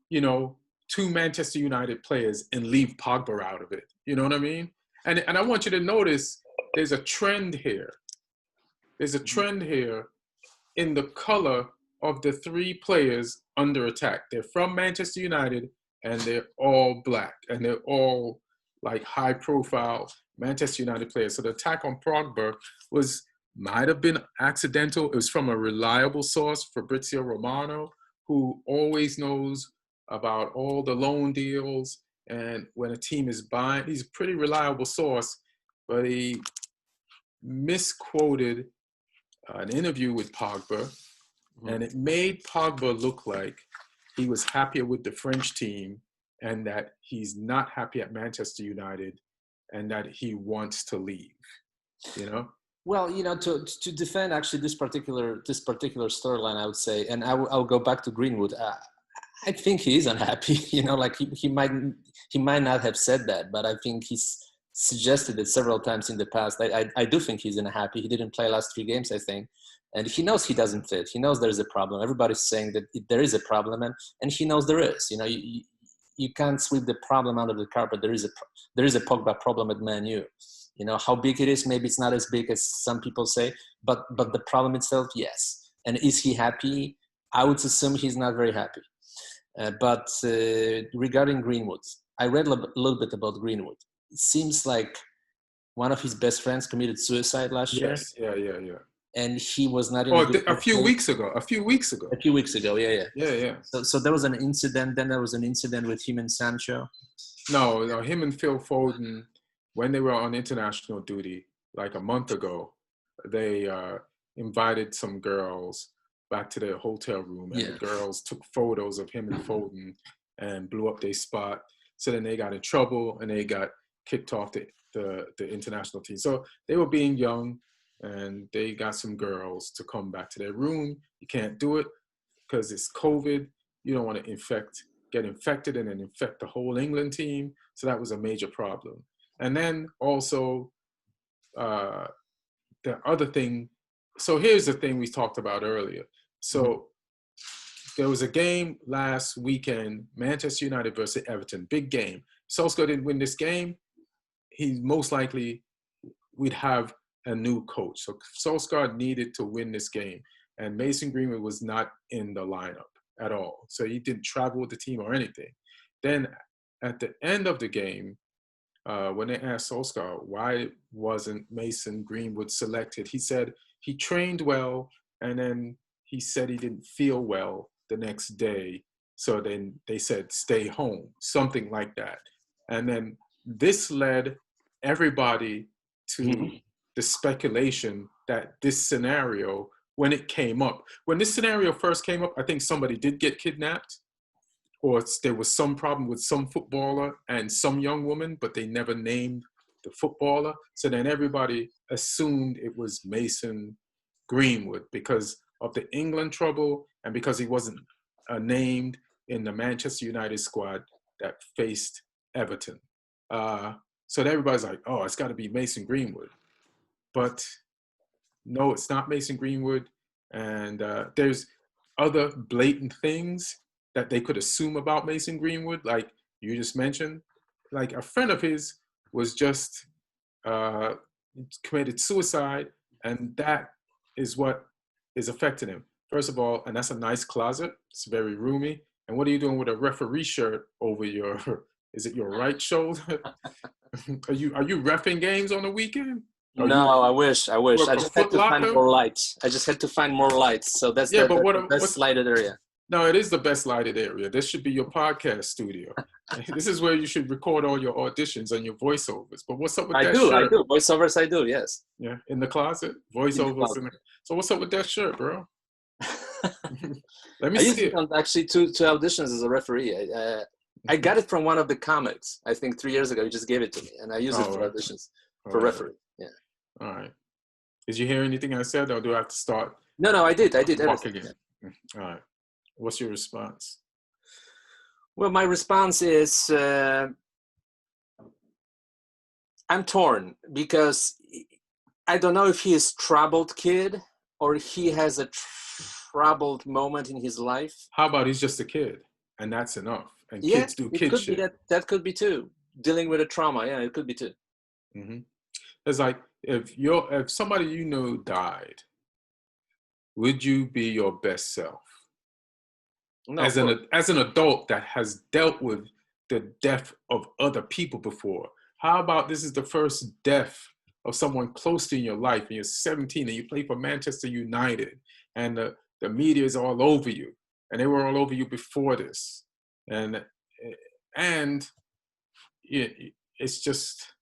two Manchester United players and leave Pogba out of it? You know what I mean? And I want you to notice there's a trend here. There's a trend here in the color of the three players under attack. They're from Manchester United, and they're all black, and they're all like high-profile Manchester United players. So the attack on Pogba might have been accidental. It was from a reliable source, Fabrizio Romano, who always knows about all the loan deals. And when a team is buying, he's a pretty reliable source, but he misquoted an interview with Pogba, and it made Pogba look like he was happier with the French team and that he's not happy at Manchester United and that he wants to leave, Well, to defend actually this particular storyline, I would say, and I'll go back to Greenwood. I think he is unhappy. He might not have said that, but I think he's suggested it several times in the past. I do think he's unhappy. He didn't play last 3 games, I think. And he knows he doesn't fit. He knows there's a problem. Everybody's saying that there is a problem, and he knows there is. You can't sweep the problem under the carpet. There is a Pogba problem at Man U. How big it is, maybe it's not as big as some people say, but the problem itself, yes. And is he happy? I would assume he's not very happy. But regarding Greenwood, I read a little bit about Greenwood. It seems like one of his best friends committed suicide last year. Yes, yeah. And he was not in a few weeks ago. A few weeks ago, yeah. Yeah. So there was an incident. Then there was an incident with him and Sancho. No, him and Phil Foden, when they were on international duty, like a month ago, they invited some girls back to their hotel room, and the girls took photos of him and Foden and blew up their spot. So then they got in trouble and they got kicked off the international team. So they were being young, and they got some girls to come back to their room. You can't do it because it's COVID. You don't want to get infected and then infect the whole England team. So that was a major problem. And then also the other thing. So here's the thing we talked about earlier. So there was a game last weekend, Manchester United versus Everton, big game. Solskjaer didn't win this game. He most likely we'd have a new coach. So Solskjaer needed to win this game, and Mason Greenwood was not in the lineup at all. So he didn't travel with the team or anything. Then at the end of the game, when they asked Solskjaer why wasn't Mason Greenwood selected, he said he trained well, and then he said he didn't feel well the next day. So then they said, stay home, something like that. And then this led everybody to the speculation that this scenario, when this scenario first came up, I think somebody did get kidnapped. or there was some problem with some footballer and some young woman, but they never named the footballer. So then everybody assumed it was Mason Greenwood because of the England trouble and because he wasn't named in the Manchester United squad that faced Everton. So everybody's like, oh, it's got to be Mason Greenwood. But no, it's not Mason Greenwood. And there's other blatant things that they could assume about Mason Greenwood, like you just mentioned. Like a friend of his was just committed suicide, and that is what is affecting him. First of all, and that's a nice closet. It's very roomy. And what are you doing with a referee shirt over your, is it your right shoulder? Are you reffing games on the weekend? No, I wish. I just had to find more lights. I just had to find more lights. So that's the best lighted area. No, it is the best lighted area. This should be your podcast studio. This is where you should record all your auditions and your voiceovers. But what's up with that shirt? I do. Voiceovers, I do, yes. Yeah, in the closet? Voiceovers. So what's up with that shirt, bro? Let me see it. Actually, two auditions as a referee. I got it from one of the comics, I think 3 years ago. He just gave it to me, and I use it for auditions, for referee. Yeah. All right. Did you hear anything I said, or do I have to start? No, I did. Walk again. All right. What's your response? Well, my response is I'm torn because I don't know if he is troubled kid or he has a troubled moment in his life. How about he's just a kid and that's enough? And kids do kid shit. That could be too. Dealing with a trauma, yeah, it could be too. Mm-hmm. It's like if somebody you know died, would you be your best self? No, as an adult that has dealt with the death of other people before, how about this is the first death of someone close to your life, and you're 17 and you play for Manchester United, and the media is all over you, and they were all over you before this, and it's just,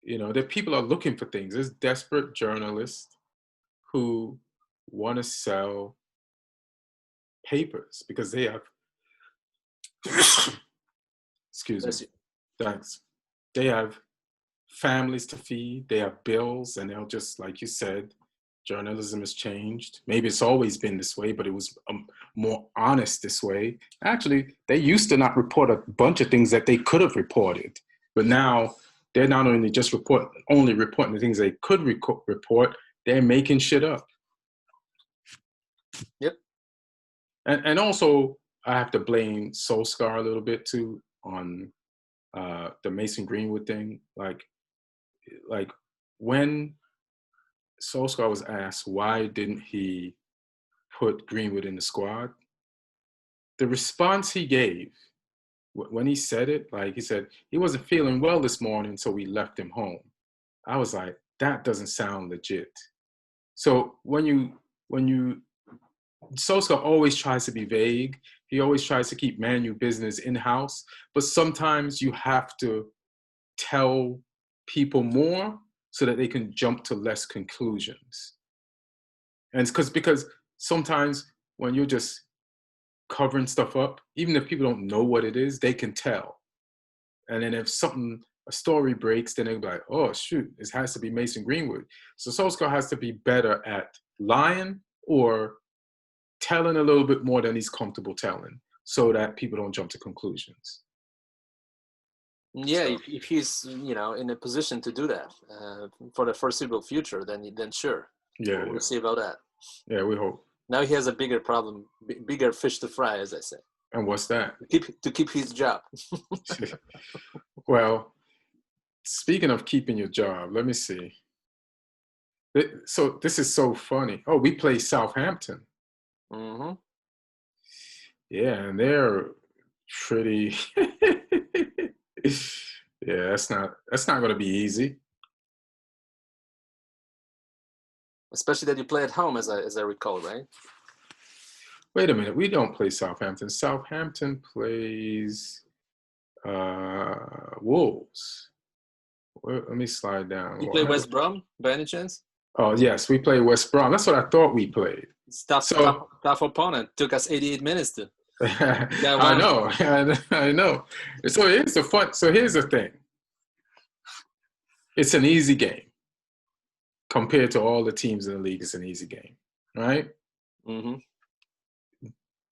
that people are looking for things. There's desperate journalists who want to sell papers because they have excuse me, thanks, they have families to feed, they have bills, and they'll just, like you said, journalism has changed. Maybe it's always been this way, but it was more honest this way. Actually, they used to not report a bunch of things that they could have reported, but now they're not only just reporting the things they could report, they're making shit up. Yep. And also, I have to blame Solskjaer a little bit too on the Mason Greenwood thing. Like when Solskjaer was asked why didn't he put Greenwood in the squad, the response he gave when he said it, like he said he wasn't feeling well this morning, so we left him home. I was like, that doesn't sound legit. So when you Solskjaer always tries to be vague. He always tries to keep Man U business in-house. But sometimes you have to tell people more so that they can jump to less conclusions. And it's because sometimes when you're just covering stuff up, even if people don't know what it is, they can tell. And then if a story breaks, then they'll be like, oh, shoot, it has to be Mason Greenwood. So Solskjaer has to be better at lying or telling a little bit more than he's comfortable telling so that people don't jump to conclusions. Yeah, so, if he's, in a position to do that for the foreseeable future, then sure. Yeah, we'll see about that. Yeah, we hope. Now he has a bigger problem, bigger fish to fry, as I say. And what's that? To keep his job. Well, speaking of keeping your job, let me see. So this is so funny. Oh, we play Southampton. Mm-hmm. Yeah, and they're pretty. Yeah, that's not going to be easy. Especially that you play at home, as I recall, right? Wait a minute, we don't play Southampton. Southampton plays Wolves. Let me slide down. You play West Brom by any chance? Oh yes, we play West Brom. That's what I thought we played. Tough opponent. Took us 88 minutes to. I know. I know. So here's the fun. So here's the thing. It's an easy game compared to all the teams in the league. It's an easy game, right? Mm-hmm.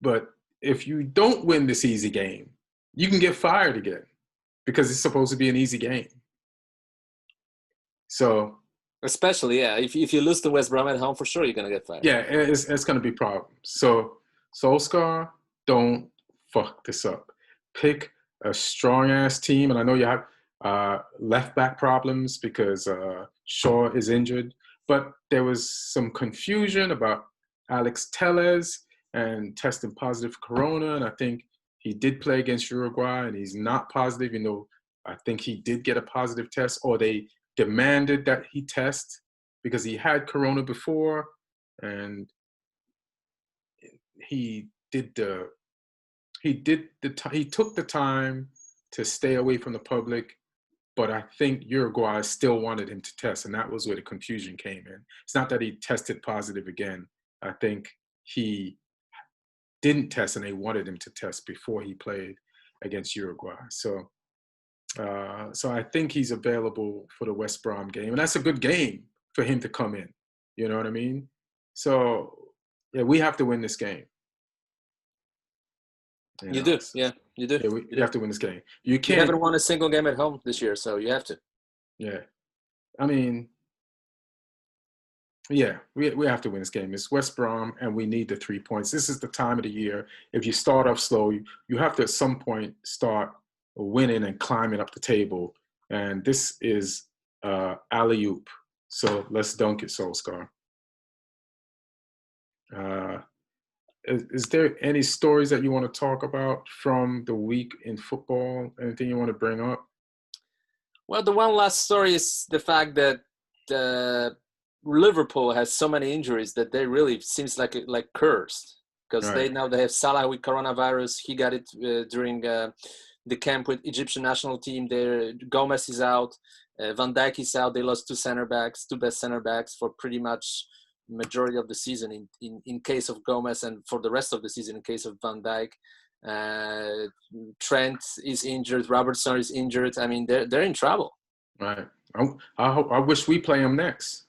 But if you don't win this easy game, you can get fired again because it's supposed to be an easy game. So, especially, yeah, if you lose to West Brom at home, for sure you're gonna get fired. Yeah, it's going to be problems. So, Solskjaer, don't fuck this up. Pick a strong ass team, and I know you have left back problems because Shaw is injured, but there was some confusion about Alex Telles and testing positive for corona, and I think he did play against Uruguay, and he's not positive. I think he did get a positive test, or they demanded that he test because he had corona before, and he took the time to stay away from the public, but I think Uruguay still wanted him to test, and that was where the confusion came in. It's not that he tested positive again. I think he didn't test, and they wanted him to test before he played against Uruguay. So I think he's available for the West Brom game, and that's a good game for him to come in. You know what I mean? So, yeah, we have to win this game. You do. Yeah, you do. Yeah, we have to win this game. You haven't won a single game at home this year, so you have to. Yeah. I mean, yeah, we have to win this game. It's West Brom, and we need the 3 points. This is the time of the year. If you start off slow, you have to at some point start winning and climbing up the table. And this is alley-oop. So let's dunk it, Solskjaer. Is there any stories that you want to talk about from the week in football? Anything you want to bring up? Well, the one last story is the fact that Liverpool has so many injuries that they really seems like cursed, because Right. they have Salah with coronavirus. He got it during the camp with Egyptian national team. There, Gomez is out, Van Dijk is out. They lost two best center backs for pretty much majority of the season in case of Gomez, and for the rest of the season in case of Van Dijk. Trent is injured. Robertson is injured. I mean, they're in trouble. Right. I wish we play them next.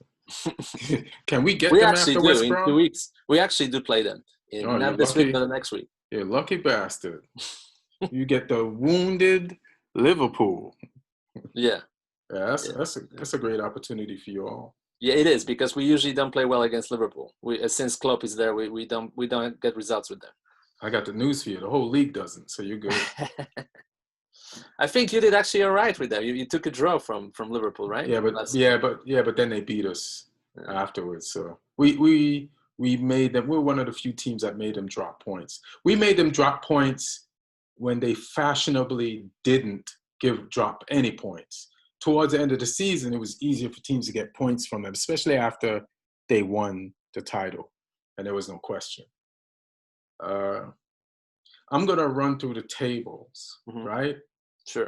Can we get We them actually after do West in Brom? 2 weeks. We actually do play them. Not this week, but the next week. You're a lucky bastard. You get the wounded Liverpool. Yeah. That's a great opportunity for you all. Yeah, it is, because we usually don't play well against Liverpool. Since Klopp is there, we don't get results with them. I got the news for you. The whole league doesn't, so you're good. I think you did actually all right with them. You took a draw from Liverpool, right? Yeah, but then they beat us afterwards. So we made them. We're one of the few teams that made them drop points. We made them drop points when they fashionably didn't drop any points. Towards the end of the season, it was easier for teams to get points from them, especially after they won the title, and there was no question. I'm going to run through the tables, right? Sure.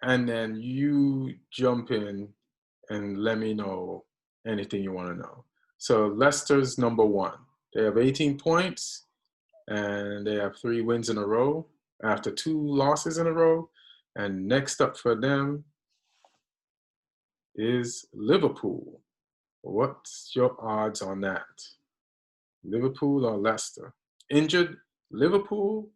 And then you jump in and let me know anything you want to know. So Leicester's number 1. They have 18 points, and they have 3 wins in a row after 2 losses in a row. And next up for them is Liverpool. What's your odds on that? Liverpool or Leicester? Injured Liverpool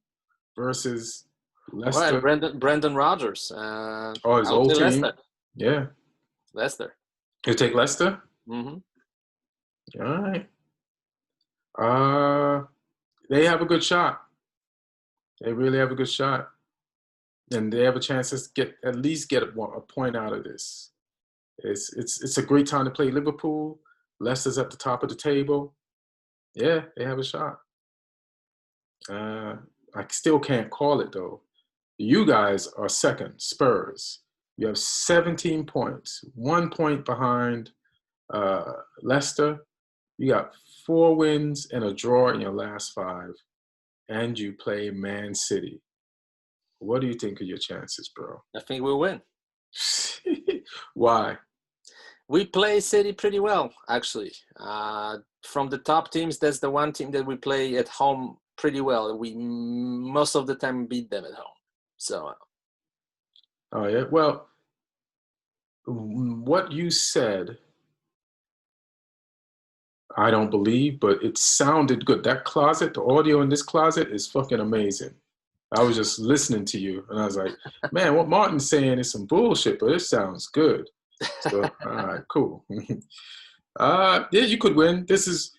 versus Leicester. Well, Brendan Rodgers. His old team. Leicester. Yeah. Leicester. You take Leicester? Mm-hmm. All right. They have a good shot. They really have a good shot. And they have a chance to at least get a point out of this. It's a great time to play Liverpool. Leicester's at the top of the table. Yeah, they have a shot. I still can't call it, though. You guys are second, Spurs. You have 17 points, 1 point behind Leicester. You got 4 wins and a draw in your last 5, and you play Man City. What do you think of your chances, bro? I think we'll win. Why? We play City pretty well, actually. From the top teams, that's the one team that we play at home pretty well. We most of the time beat them at home. So. Oh yeah. Well, what you said, I don't believe, but it sounded good. That closet, the audio in this closet is fucking amazing. I was just listening to you, and I was like, man, what Martin's saying is some bullshit, but it sounds good. So, all right, cool. Yeah, you could win. This is,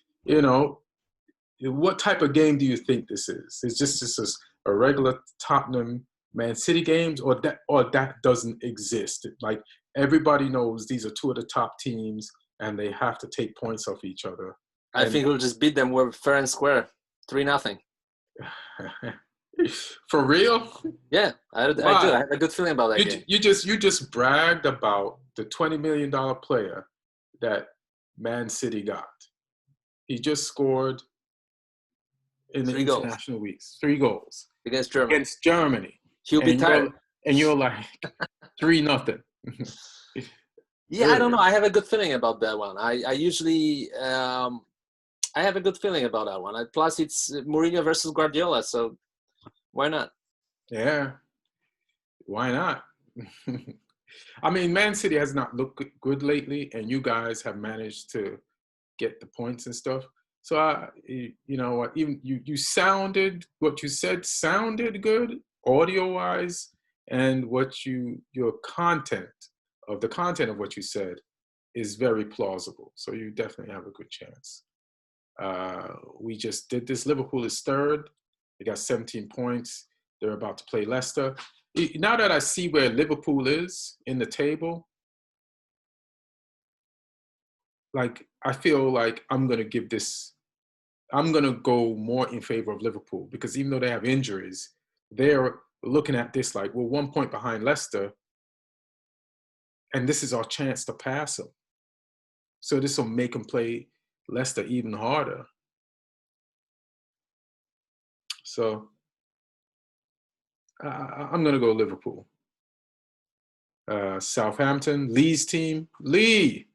what type of game do you think this is? Is just a regular Tottenham Man City games, or that doesn't exist? Like, everybody knows these are two of the top teams, and they have to take points off each other. I think we'll just beat them. We're fair and square, 3-0. For real? Yeah, I do. I have a good feeling about that game. You just bragged about the $20 million player that Man City got. He just scored in the international weeks 3 goals against Germany. He'll be tired, and you're like 3-0. Yeah, I don't know. I have a good feeling about that one. I usually I have a good feeling about that one. Plus, it's Mourinho versus Guardiola, so why not? Yeah, why not? I mean, Man City has not looked good lately, and you guys have managed to get the points and stuff. So, you know what? Even you sounded, what you said sounded good audio-wise, and your content of what you said is very plausible. So you definitely have a good chance. We just did this. Liverpool is third. They got 17 points. They're about to play Leicester. Now that I see where Liverpool is in the table, like, I feel like I'm going to go more in favor of Liverpool, because even though they have injuries, they're looking at this like, we're 1 point behind Leicester, and this is our chance to pass them. So this will make them play Leicester even harder. So I'm going to go Liverpool. Southampton, Lee's team, Lee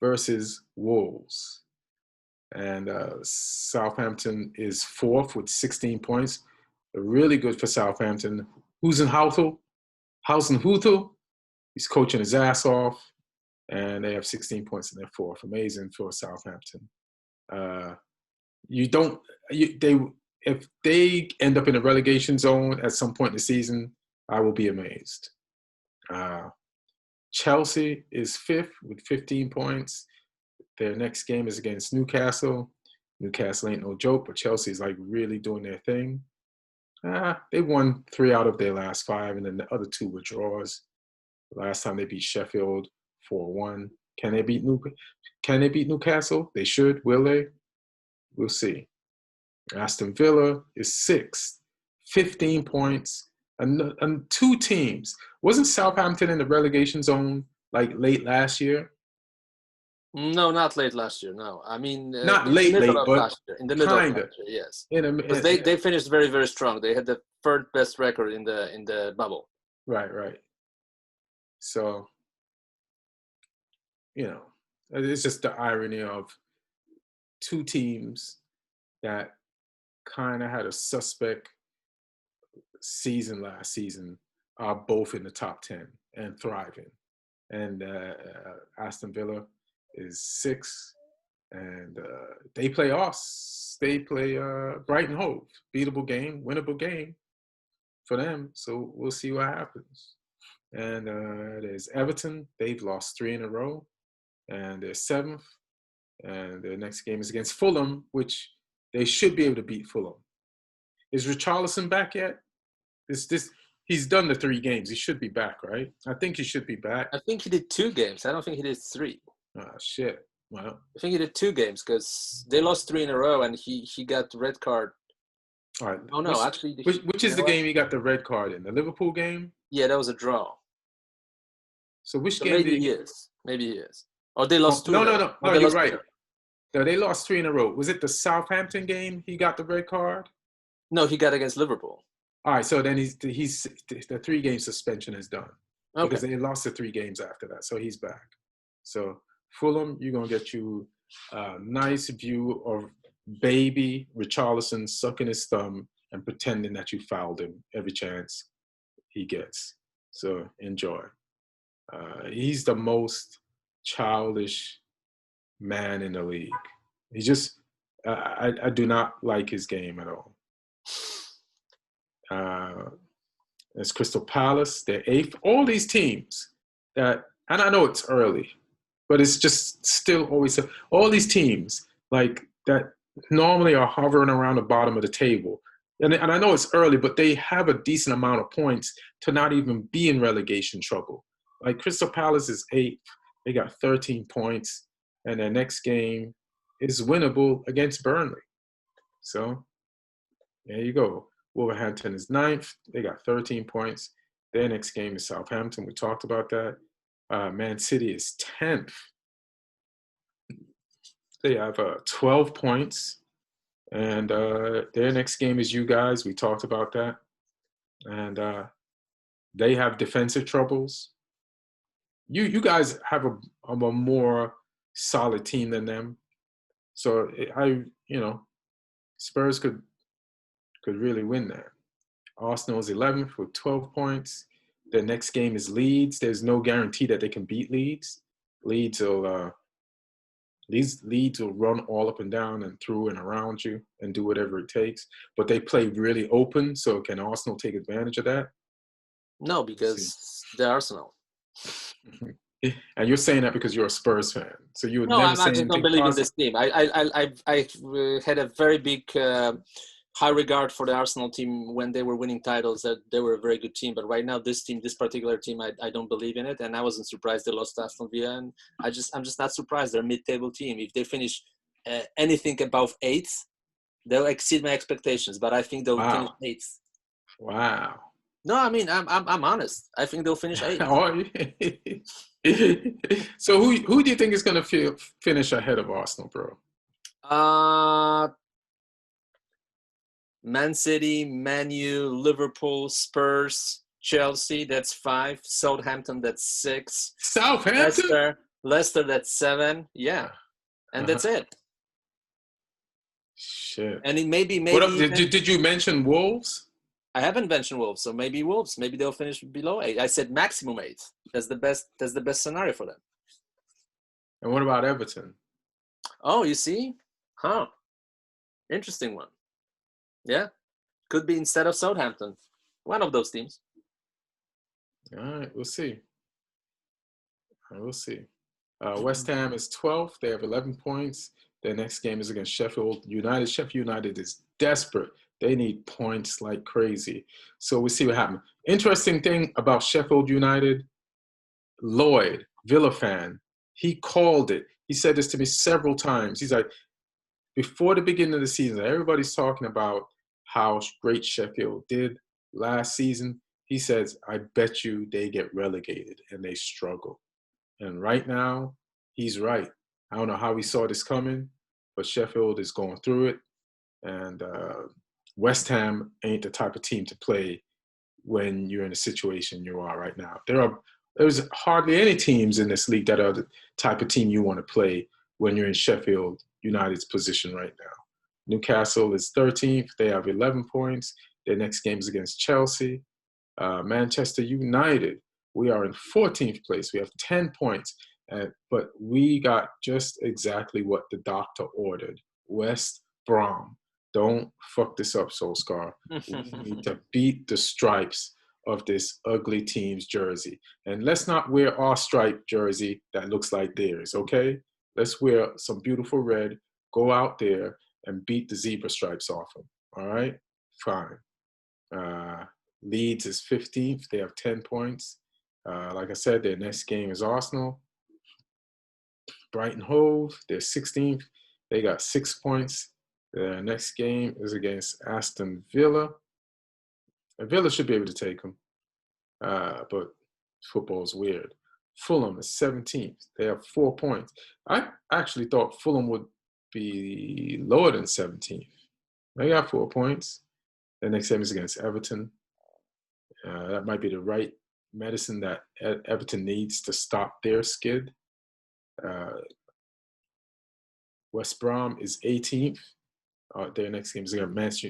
versus Wolves. And Southampton is 4th with 16 points. They're really good for Southampton. Hasenhuttl, he's coaching his ass off, and they have 16 points in their 4th. Amazing for Southampton. If they end up in a relegation zone at some point in the season, I will be amazed. Chelsea is 5th with 15 points. Their next game is against Newcastle. Newcastle ain't no joke, but Chelsea is like really doing their thing. They won 3 out of their last 5, and then the other 2 were draws. Last time they beat Sheffield 4-1. Can they beat Newcastle? They should. Will they? We'll see. Aston Villa is 6th, 15 points, and 2 teams. Wasn't Southampton in the relegation zone like late last year? No, not late last year. No, I mean not late, but in the middle of last year, yes. Because they finished very, very strong. They had the 3rd best record in the bubble. Right. So, it's just the irony of 2 teams that kind of had a suspect season last season are both in the top 10 and thriving. And Aston Villa is 6th, and they play us. They play Brighton Hove. Beatable game, winnable game for them. So we'll see what happens. And there's Everton. They've lost 3 in a row, and they're 7th. And their next game is against Fulham, which they should be able to beat Fulham. Is Richarlison back yet? He's done the 3 games. He should be back, right? I think he should be back. I think he did 2 games. I don't think he did 3. Oh, shit. Well, I think he did 2 games because they lost 3 in a row, and he got the red card. All right. Oh, no, actually. Which is the game he got the red card in? The Liverpool game? Yeah, that was a draw. So which game maybe he is. Maybe he is. Or they lost 2 No, you're right. 2. No, they lost 3 in a row. Was it the Southampton game he got the red card? No, he got against Liverpool. All right, so then he's the 3-game suspension is done. Okay. Because they lost the 3 games after that, so he's back. So Fulham, you're gonna get you a nice view of baby Richarlison sucking his thumb and pretending that you fouled him every chance he gets. So enjoy. He's the most childish man in the league. He just, I do not like his game at all. It's Crystal Palace, they're 8th. All these teams that, and I know it's early, but it's just still always, all these teams like that normally are hovering around the bottom of the table. And I know it's early, but they have a decent amount of points to not even be in relegation trouble. Like Crystal Palace is 8th. They got 13 points. And their next game is winnable against Burnley. So there you go. Wolverhampton is 9th. They got 13 points. Their next game is Southampton. We talked about that. Man City is 10th. They have 12 points. And their next game is you guys. We talked about that. And they have defensive troubles. You guys have a more solid team than them. So Spurs could really win that. Arsenal is 11th with 12 points. Their next game is Leeds. There's no guarantee that they can beat Leeds. Leeds will run all up and down and through and around you and do whatever it takes. But they play really open, so can Arsenal take advantage of that? No, because they're Arsenal. And you're saying that because you're a Spurs fan, so you would No, never say I just don't believe in this team. I had a very big high regard for the Arsenal team when they were winning titles. That they were a very good team, but right now this particular team, I don't believe in it, and I wasn't surprised they lost to Aston Villa, and I'm just not surprised. They're a mid-table team. If they finish anything above 8th, they'll exceed my expectations. But I think they'll finish 8th. Wow. No, I mean I'm honest. I think they'll finish 8th. So who do you think is going to finish ahead of Arsenal, bro? Man City, Man U, Liverpool, Spurs, Chelsea. That's 5. Southampton. That's 6. Southampton. Leicester. That's 7. Yeah, and that's it. Shit. And it maybe. What up? Did you mention Wolves? I haven't mentioned Wolves, so maybe Wolves. Maybe they'll finish below 8. I said maximum 8. That's the best. That's the best scenario for them. And what about Everton? Oh, you see? Huh. Interesting one. Yeah. Could be instead of Southampton. One of those teams. All right. We'll see. We'll see. West Ham is 12th. They have 11 points. Their next game is against Sheffield United. Sheffield United is desperate. They need points like crazy. So we'll see what happens. Interesting thing about Sheffield United, Lloyd, Villa fan, he called it. He said this to me several times. He's like, before the beginning of the season, everybody's talking about how great Sheffield did last season. He says, I bet you they get relegated and they struggle. And right now, he's right. I don't know how he saw this coming, but Sheffield is going through it. And West Ham ain't the type of team to play when you're in a situation you are right now. There's hardly any teams in this league that are the type of team you want to play when you're in Sheffield United's position right now. Newcastle is 13th. They have 11 points. Their next game is against Chelsea. Manchester United, we are in 14th place. We have 10 points. But we got just exactly what the doctor ordered. West Brom. Don't fuck this up, Solskjaer. We need to beat the stripes of this ugly team's jersey. And let's not wear our striped jersey that looks like theirs, okay? Let's wear some beautiful red, go out there and beat the zebra stripes off them, all right? Fine. Leeds is 15th. They have 10 points. Like I said, their next game is Arsenal. Brighton Hove, they're 16th. They got 6 points. Their next game is against Aston Villa. And Villa should be able to take them. But football's weird. Fulham is 17th. They have 4 points. I actually thought Fulham would be lower than 17th. They got 4 points. Their next game is against Everton. That might be the right medicine that Everton needs to stop their skid. West Brom is 18th. Their next game is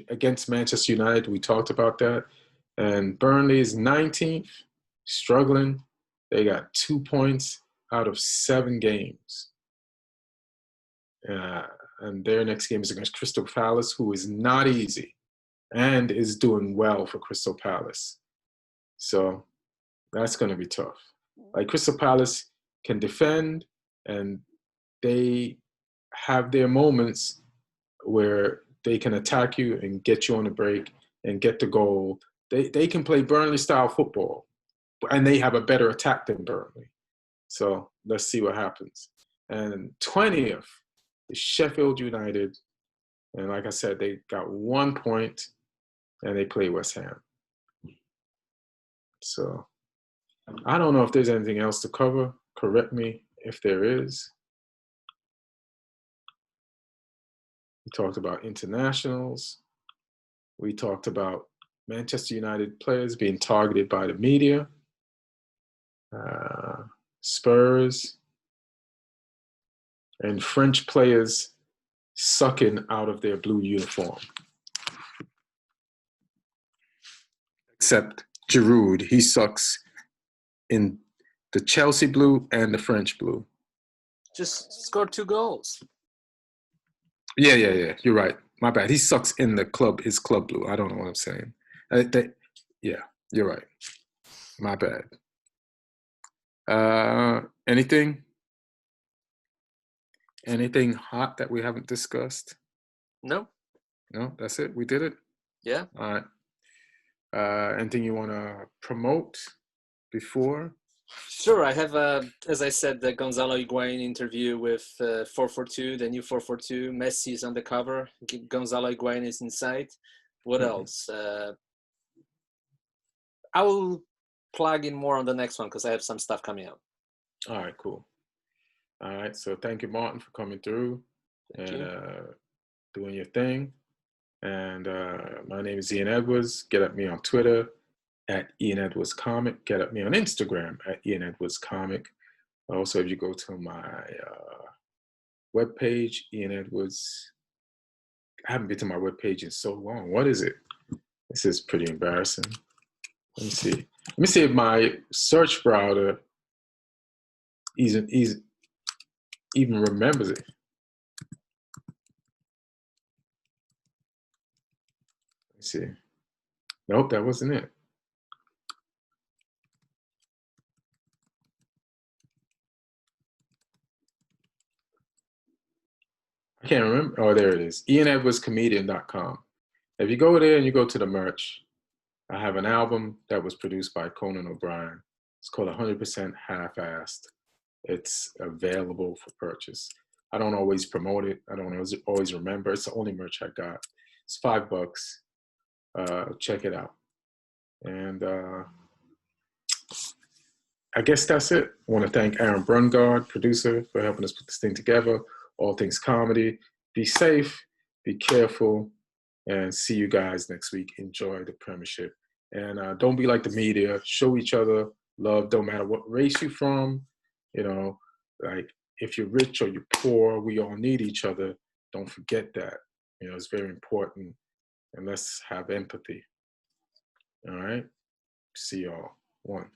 against Manchester United. We talked about that. And Burnley is 19th, struggling. They got 2 points out of 7 games. And their next game is against Crystal Palace, who is not easy and is doing well for Crystal Palace. So that's going to be tough. Like, Crystal Palace can defend, and they have their moments where they can attack you and get you on the break and get the goal. They can play Burnley-style football, and they have a better attack than Burnley. So let's see what happens. And 20th is Sheffield United. And like I said, they got 1 point, and they play West Ham. So I don't know if there's anything else to cover. Correct me if there is. We talked about internationals. We talked about Manchester United players being targeted by the media. Spurs. And French players sucking out of their blue uniform. Except Giroud, he sucks in the Chelsea blue and the French blue. Just scored 2 goals. Yeah. You're right. My bad. He sucks in his club blue. I don't know what I'm saying. Yeah, you're right. My bad. Anything hot that we haven't discussed? No. No, that's it. We did it. Yeah. All right. Anything you want to promote before? Sure. I have, as I said, the Gonzalo Higuain interview with 442, the new 442. Messi is on the cover. Gonzalo Higuain is inside. What else? I will plug in more on the next one because I have some stuff coming out. All right, cool. All right, so thank you, Martin, for coming through and doing your thing. And my name is Ian Edwards. Get at me on Twitter at Ian Edwards Comic. Get at me on Instagram at Ian Edwards Comic. Also, if you go to my webpage, Ian Edwards. I haven't been to my webpage in so long. What is it? This is pretty embarrassing. Let me see. Let me see if my search browser even remembers it. Let's see. Nope, that wasn't it. I can't remember. Oh, there it is. IanEdwardsComedian.com. If you go there and you go to the merch, I have an album that was produced by Conan O'Brien. It's called 100% Half-Assed. It's available for purchase. I don't always promote it. I don't always remember. It's the only merch I got. It's $5. Check it out. And I guess that's it. I want to thank Aaron Brungardt, producer, for helping us put this thing together. All Things Comedy. Be safe, be careful, and see you guys next week. Enjoy the Premiership. And don't be like the media. Show each other love. Don't matter what race you're from. You know, like, if you're rich or you're poor, we all need each other. Don't forget that. You know, it's very important. And let's have empathy. All right? See y'all. 1.